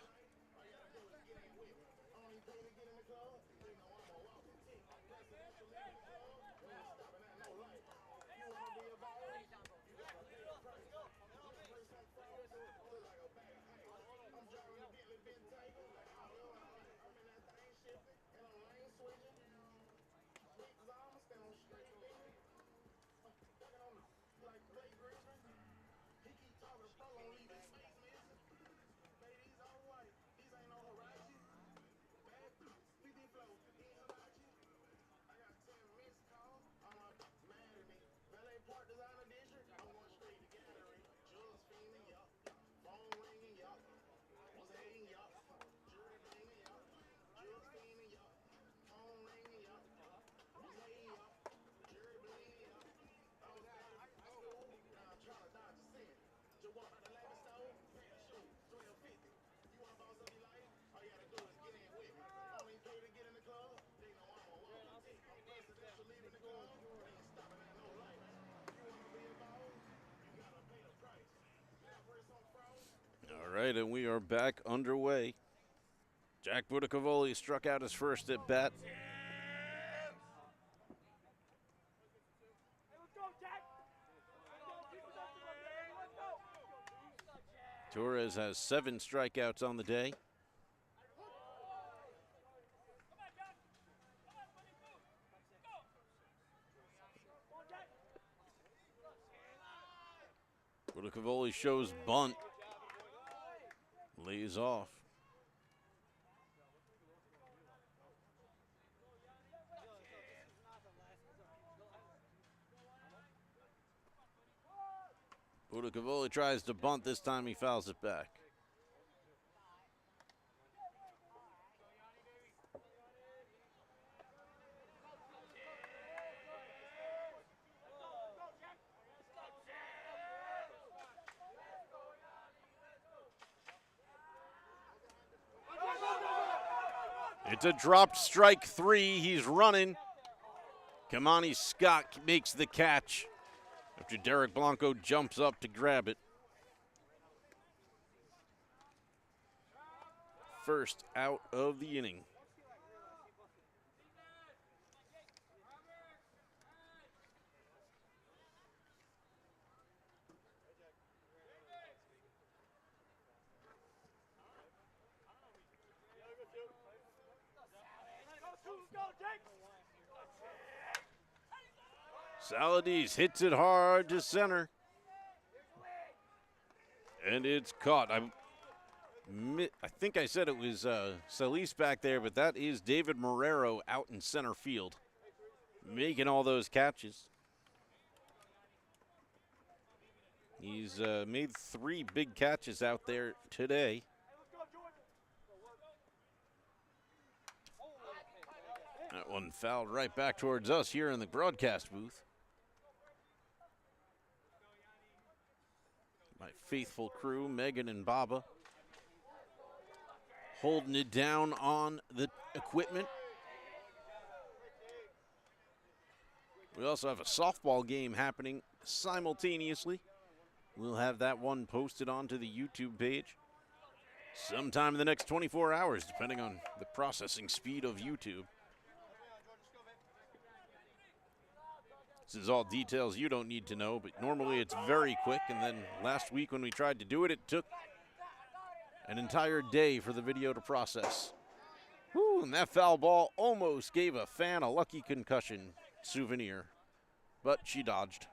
Speaker 1: All right, and we are back underway. Jack Budicavoli struck out his first at bat. Torres has 7 strikeouts on the day. Budicavoli shows bunt. Lays off. Budicavoli tries to bunt. This time he fouls it back. It's a dropped strike 3. He's running. Kamani Scott makes the catch after Derek Blanco jumps up to grab it. First out of the inning. Saladis hits it hard to center. And it's caught. I think I said it was Salis back there, but that is David Marrero out in center field, making all those catches. He's made 3 big catches out there today. That one fouled right back towards us here in the broadcast booth. My faithful crew, Megan and Baba, holding it down on the equipment. We also have a softball game happening simultaneously. We'll have that one posted onto the YouTube page sometime in the next 24 hours, depending on the processing speed of YouTube. This is all details you don't need to know, but normally it's very quick. And then last week when we tried to do it, it took an entire day for the video to process. Whew, and that foul ball almost gave a fan a lucky concussion souvenir, but she dodged.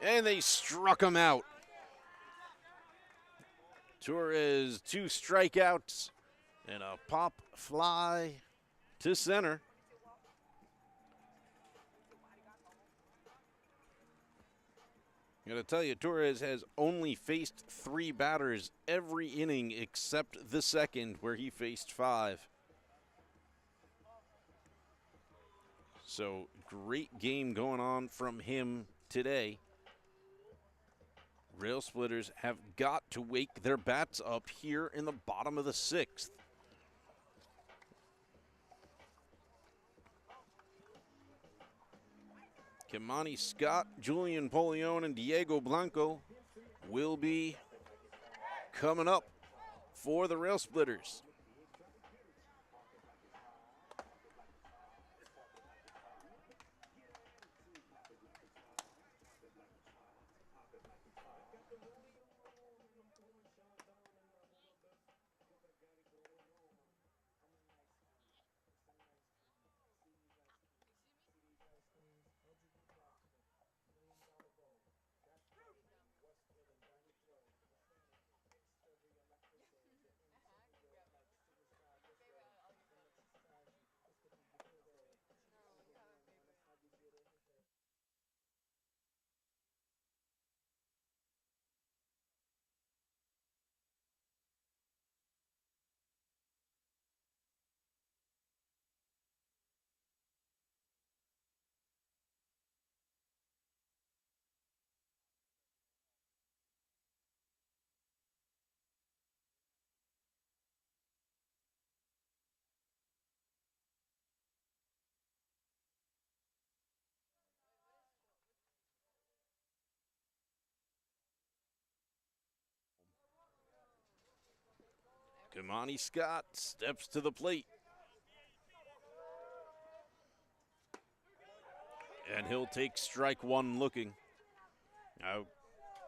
Speaker 1: And they struck him out. Torres, 2 strikeouts and a pop fly to center. I gotta tell you, Torres has only faced 3 batters every inning except the second, where he faced 5. So great game going on from him today. Railsplitters have got to wake their bats up here in the bottom of the 6th. Kimani Scott, Julian Polion, and Diego Blanco will be coming up for the Railsplitters. Kimani Scott steps to the plate. And he'll take strike 1 looking. I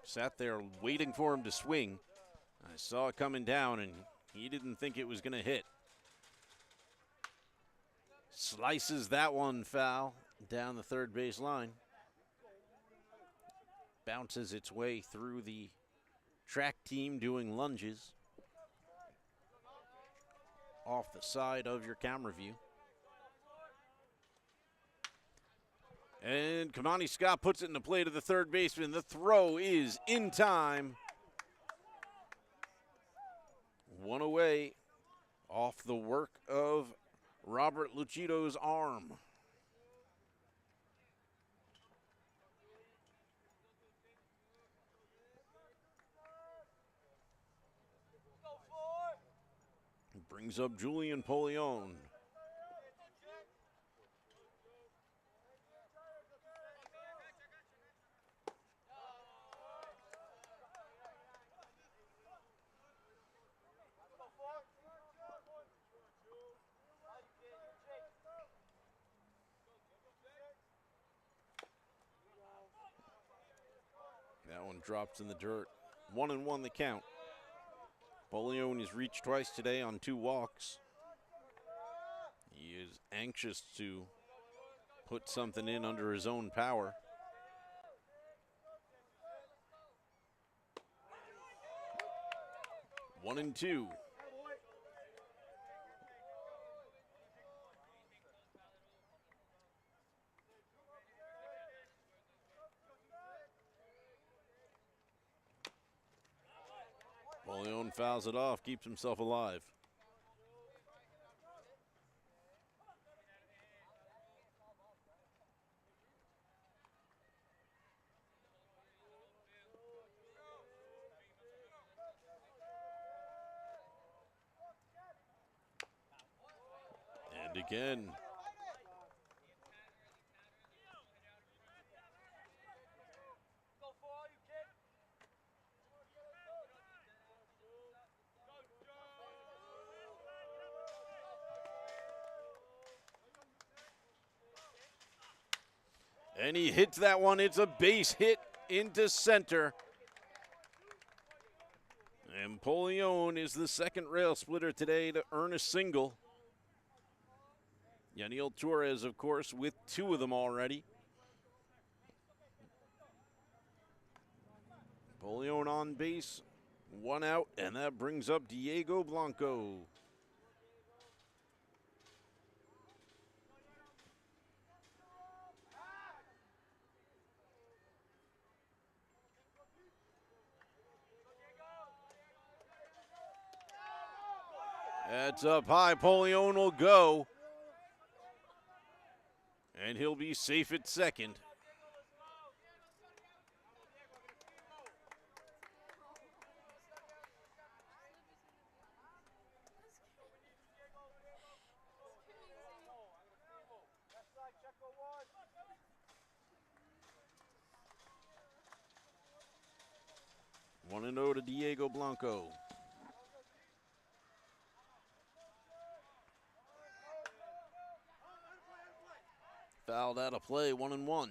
Speaker 1: sat there waiting for him to swing. I saw it coming down, and he didn't think it was going to hit. Slices that one foul down the third base line. Bounces its way through the track team doing lunges. Off the side of your camera view. And Kimani Scott puts it in the plate of the third baseman. The throw is in time. 1 away off the work of Robert Lucido's arm. Brings up Julian Polion. That one drops in the dirt. 1-1 the count. Polion has reached twice today on 2 walks. He is anxious to put something in under his own power. One and two. Polion fouls it off, keeps himself alive. And again. And he hits that one. It's a base hit into center. And Polion is the second rail splitter today to earn a single. Yaniel Torres, of course, with 2 of them already. Polion on base, 1 out, and that brings up Diego Blanco. That's up high. Polion will go. And he'll be safe at second. One and 0 to Diego Blanco. Fouled out of play, 1-1.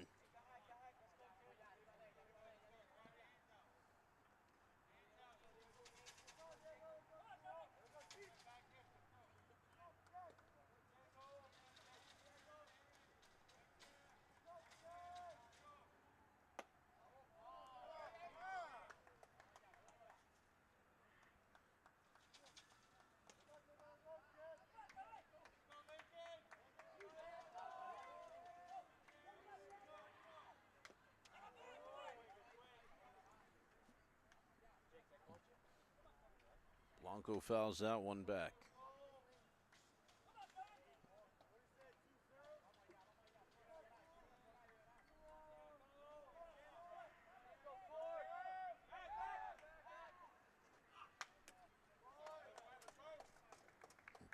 Speaker 1: Blanco fouls that one back.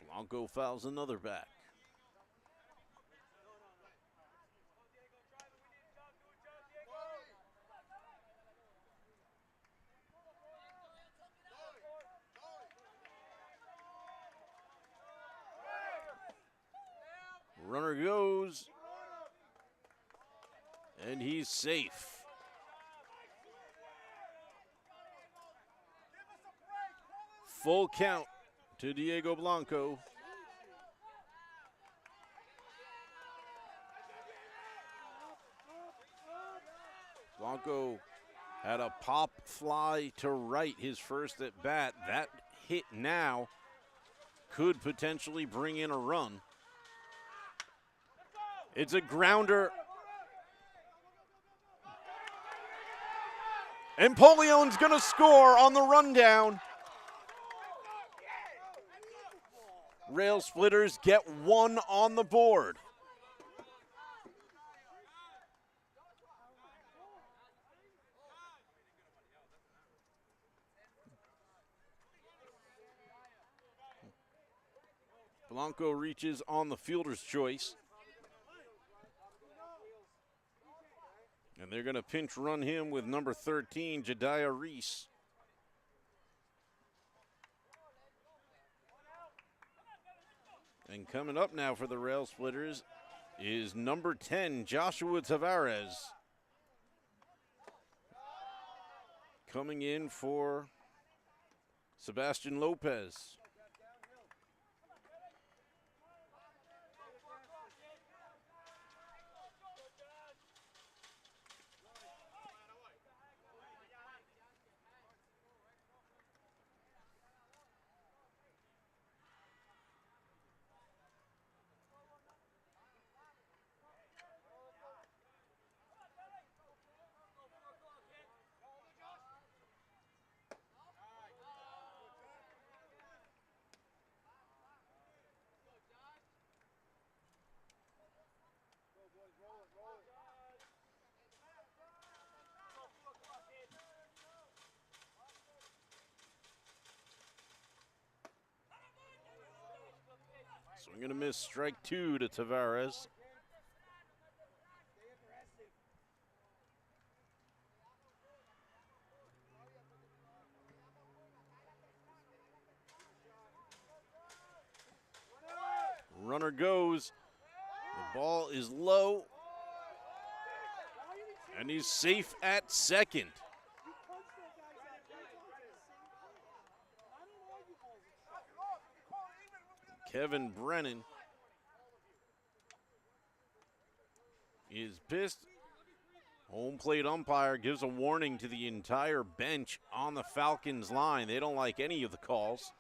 Speaker 1: Blanco fouls another back. Runner goes, and he's safe. Full count to Diego Blanco. Blanco had a pop fly to right his first at bat. That hit now could potentially bring in a run. It's a grounder. And Polion's going to score on the rundown. Railsplitters get 1 on the board. Blanco reaches on the fielder's choice. And they're going to pinch run him with number 13, Jediah Reese. And coming up now for the Railsplitters is number 10, Joshua Tavares. Coming in for Sebastian Lopez. Swing and a miss, strike 2 to Tavares. Runner goes. The ball is low. And he's safe at second. Kevin Brennan is pissed. Home plate umpire gives a warning to the entire bench on the Falcons line. They don't like any of the calls.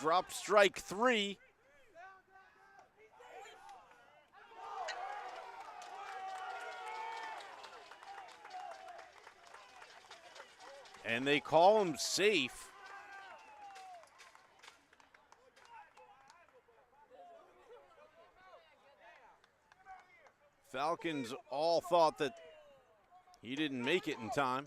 Speaker 1: Drop strike 3. And they call him safe. Falcons all thought that he didn't make it in time.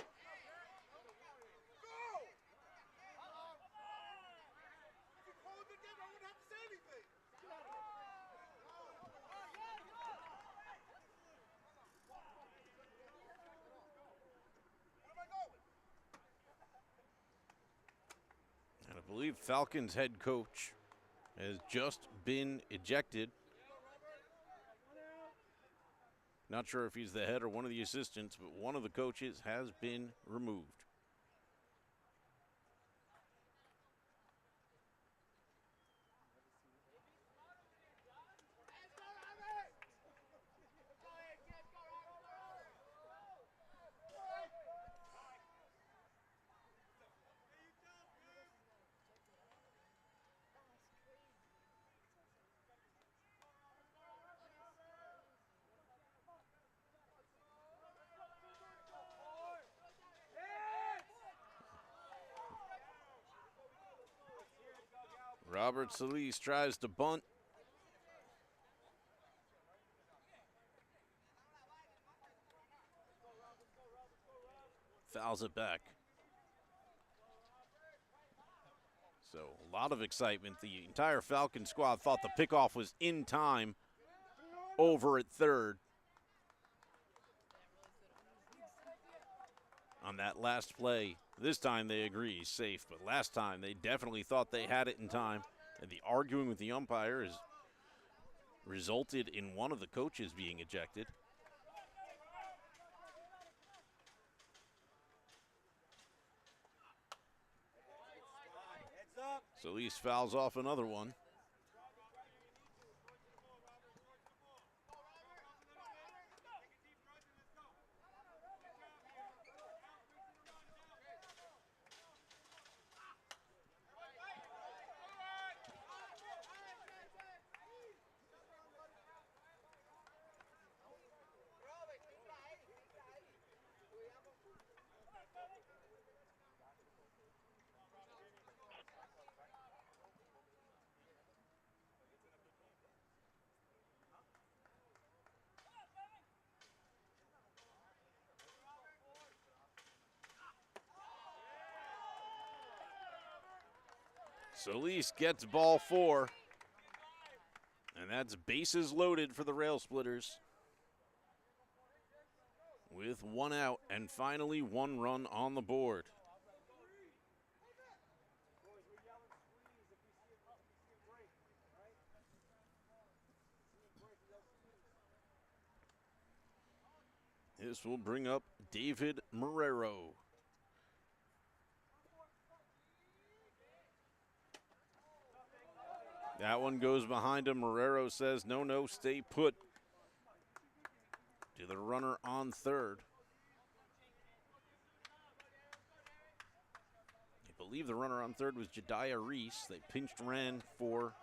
Speaker 1: And I believe Falcons head coach has just been ejected. Not sure if he's the head or one of the assistants, but one of the coaches has been removed. Robert Solis tries to bunt. Fouls it back. So a lot of excitement. The entire Falcon squad thought the pickoff was in time over at third. On that last play, this time they agree he's safe, but last time they definitely thought they had it in time. And the arguing with the umpire has resulted in one of the coaches being ejected. Solis fouls off another one. Solis gets ball 4. And that's bases loaded for the Railsplitters. With 1 out and finally 1 run on the board. This will bring up David Marrero. That one goes behind him. Marrero says, no, stay put. To the runner on third. I believe the runner on third was Jediah Reese. They pinched ran for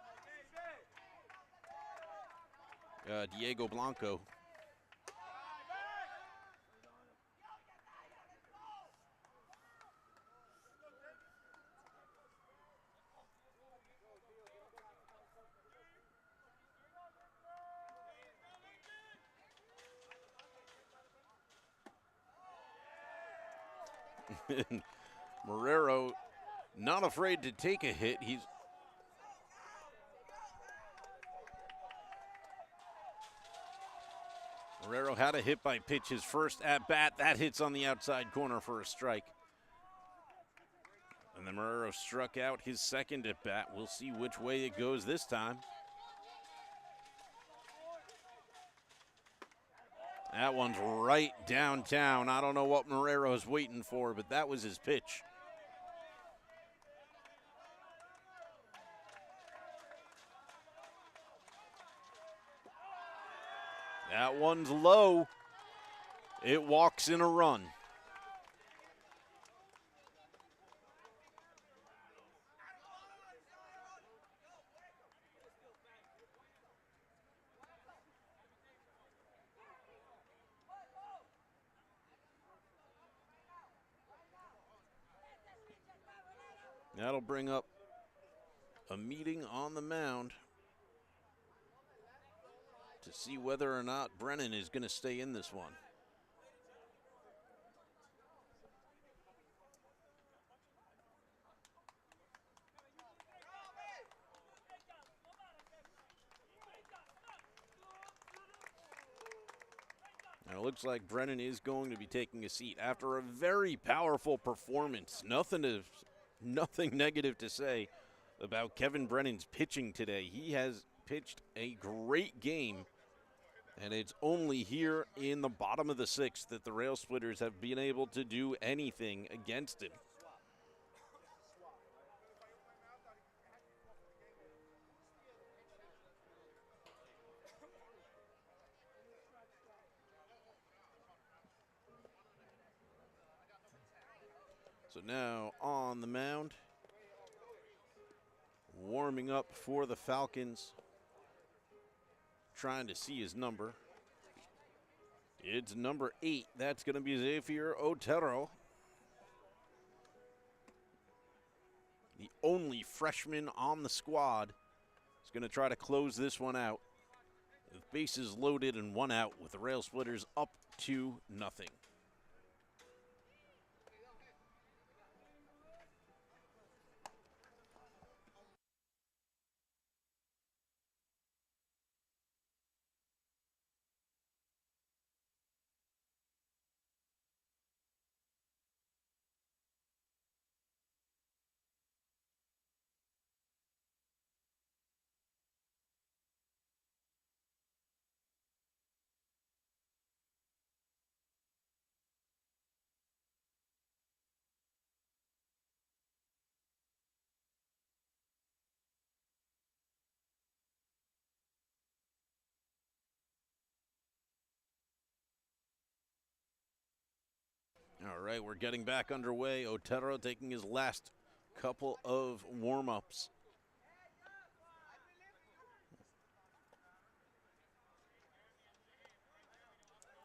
Speaker 1: Diego Blanco. Marrero not afraid to take a hit. Marrero had a hit by pitch his first at bat. That hits on the outside corner for a strike. And the Marrero struck out his second at bat. We'll see which way it goes this time. That one's right downtown. I don't know what Marrero's waiting for, but that was his pitch. That one's low. It walks in a run. That'll bring up a meeting on the mound to see whether or not Brennan is going to stay in this one. And it looks like Brennan is going to be taking a seat after a very powerful performance. Nothing negative to say about Kevin Brennan's pitching today. He has pitched a great game, and it's only here in the bottom of the sixth that the Railsplitters have been able to do anything against him. So now on the mound, warming up for the Falcons, trying to see his number. It's number 8. That's going to be Xavier Otero, the only freshman on the squad. Is going to try to close this one out with bases loaded and 1 out, with the Railsplitters up 2-0. All right, we're getting back underway. Otero taking his last couple of warm-ups.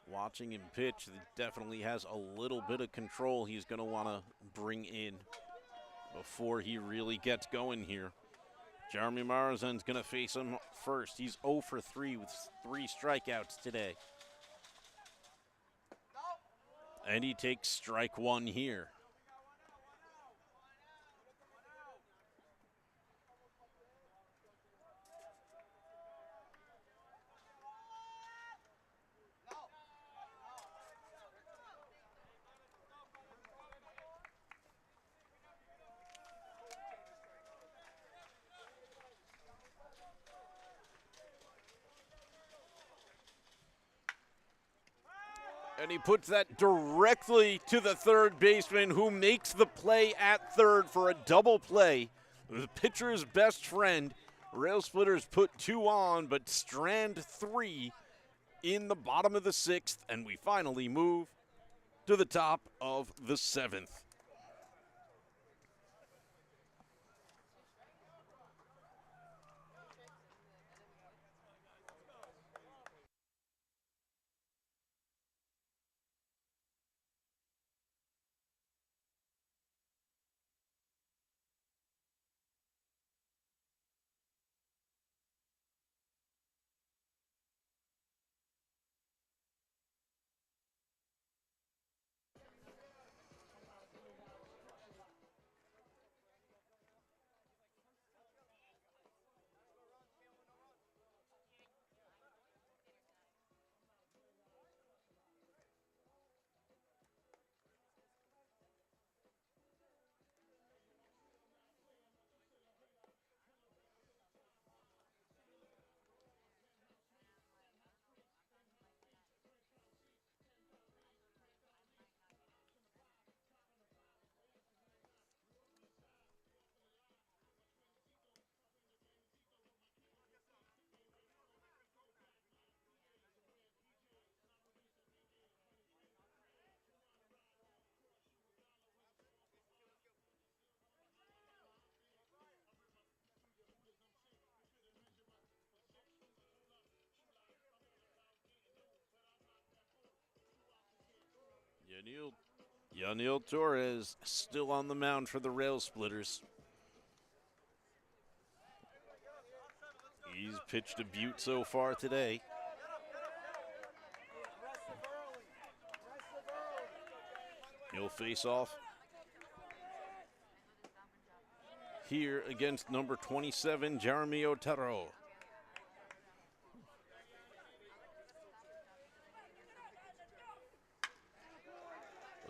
Speaker 1: Watching him pitch, he definitely has a little bit of control he's going to want to bring in before he really gets going here. Jeremy Marazan's going to face him first. He's 0 for 3 with 3 strikeouts today. And he takes strike 1 here. And he puts that directly to the third baseman, who makes the play at third for a double play. The pitcher's best friend. Railsplitters put 2 on, but strand 3 in the bottom of the 6th, and we finally move to the top of the 7th. Yaniel Torres still on the mound for the Railsplitters. He's pitched a beaut so far today. He'll face off here against number 27, Jeremy Otero.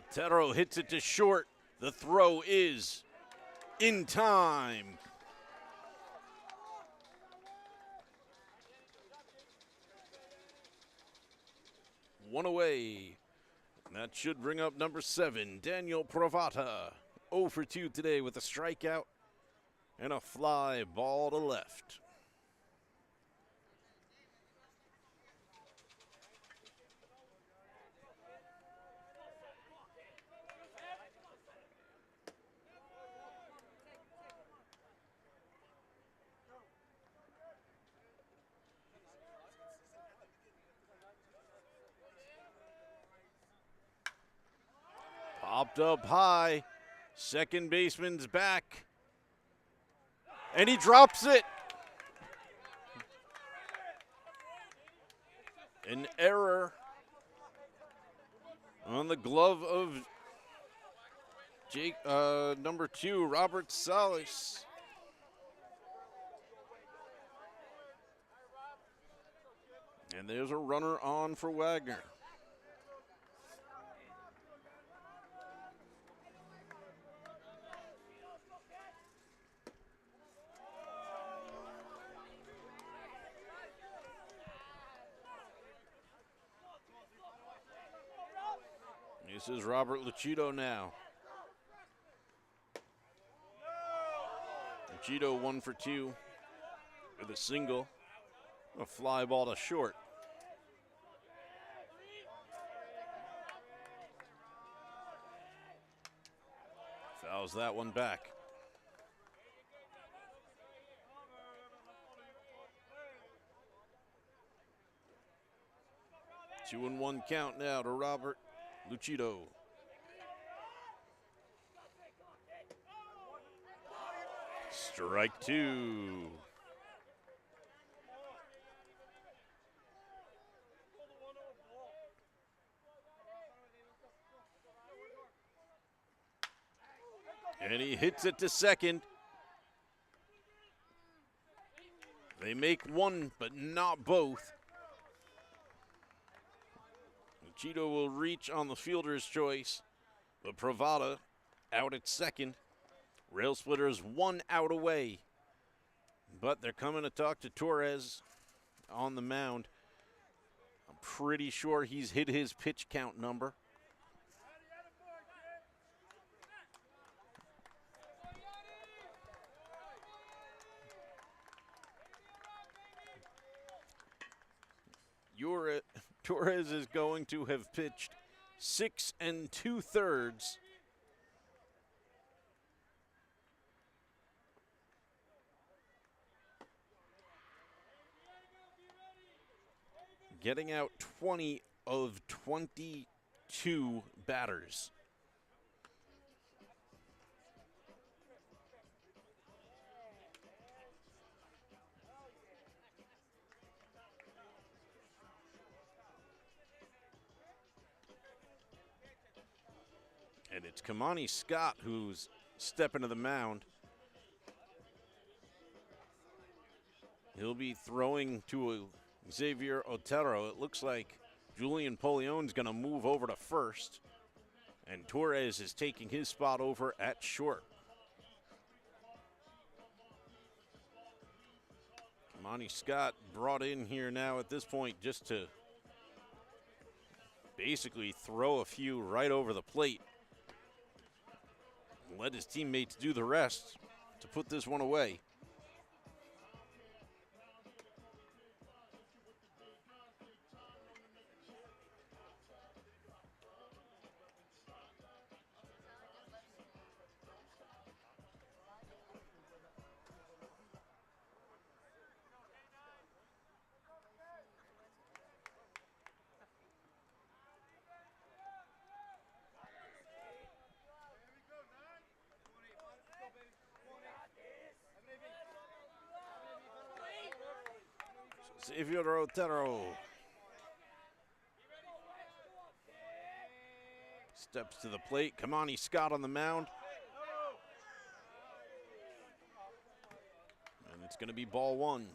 Speaker 1: Otero hits it to short. The throw is in time. One away. That should bring up number 7, Daniel Pravata. 0 for 2 today with a strikeout and a fly ball to left. Popped up high. Second baseman's back. And he drops it. An error on the glove of number 2, Robert Salas. And there's a runner on for Wagner. This is Robert Lucido now. Lucido 1 for 2 with a single, a fly ball to short. Fouls that one back. Two and one count now to Robert Lucido. Strike 2. And he hits it to second. They make one, but not both. Lucido will reach on the fielder's choice, but Pravada out at second. Railsplitters 1 out away, but they're coming to talk to Torres on the mound. I'm pretty sure he's hit his pitch count number. Torres is going to have pitched 6 2/3. Getting out 20 of 22 batters. And it's Kamani Scott who's stepping to the mound. He'll be throwing to Xavier Otero. It looks like Julian Polion's going to move over to first, and Torres is taking his spot over at short. Kamani Scott brought in here now at this point just to basically throw a few right over the plate. Let his teammates do the rest to put this one away. Xavier Otero steps to the plate. Kamani Scott on the mound. And it's going to be ball one.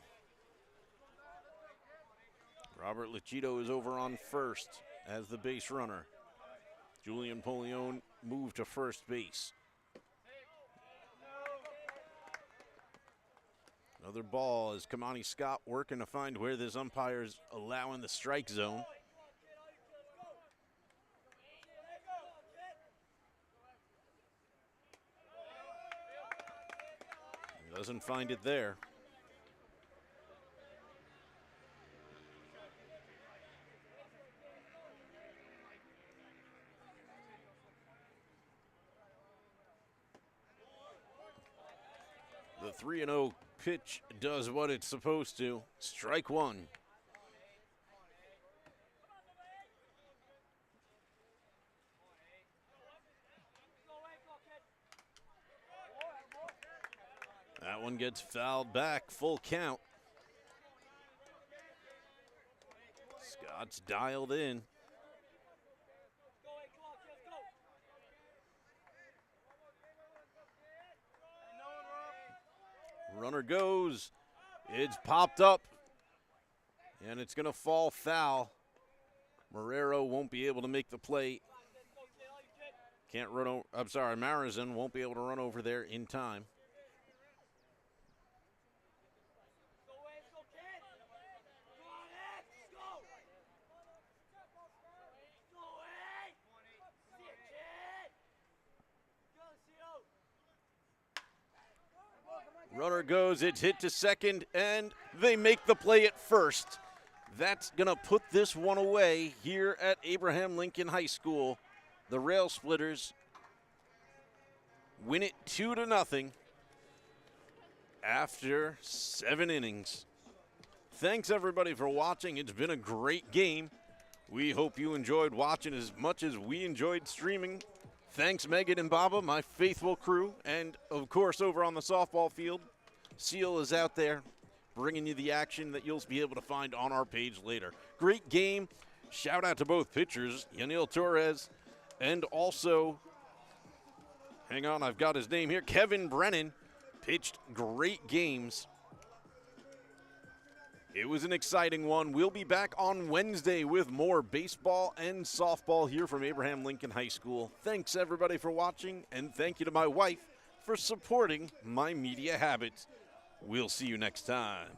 Speaker 1: Robert Lucido is over on first as the base runner. Julian Polion moved to first base. Another ball as Kamani Scott working to find where this umpire's allowing the strike zone. He doesn't find it there. The 3-0 pitch does what it's supposed to. Strike one. That one gets fouled back, full count. Scott's dialed in. Runner goes. It's popped up. And it's going to fall foul. Marrero won't be able to make the play. Can't run over. I'm sorry, Marizan won't be able to run over there in time. Runner goes, it's hit to second, and they make the play at first. That's going to put this one away here at Abraham Lincoln High School. The Railsplitters win it 2-0 after 7 innings. Thanks, everybody, for watching. It's been a great game. We hope you enjoyed watching as much as we enjoyed streaming. Thanks, Megan and Baba, my faithful crew, and, of course, over on the softball field, Seal is out there bringing you the action that you'll be able to find on our page later. Great game. Shout out to both pitchers, Yanil Torres, and also, hang on, I've got his name here, Kevin Brennan, pitched great games. It was an exciting one. We'll be back on Wednesday with more baseball and softball here from Abraham Lincoln High School. Thanks, everybody, for watching, and thank you to my wife for supporting my media habits. We'll see you next time.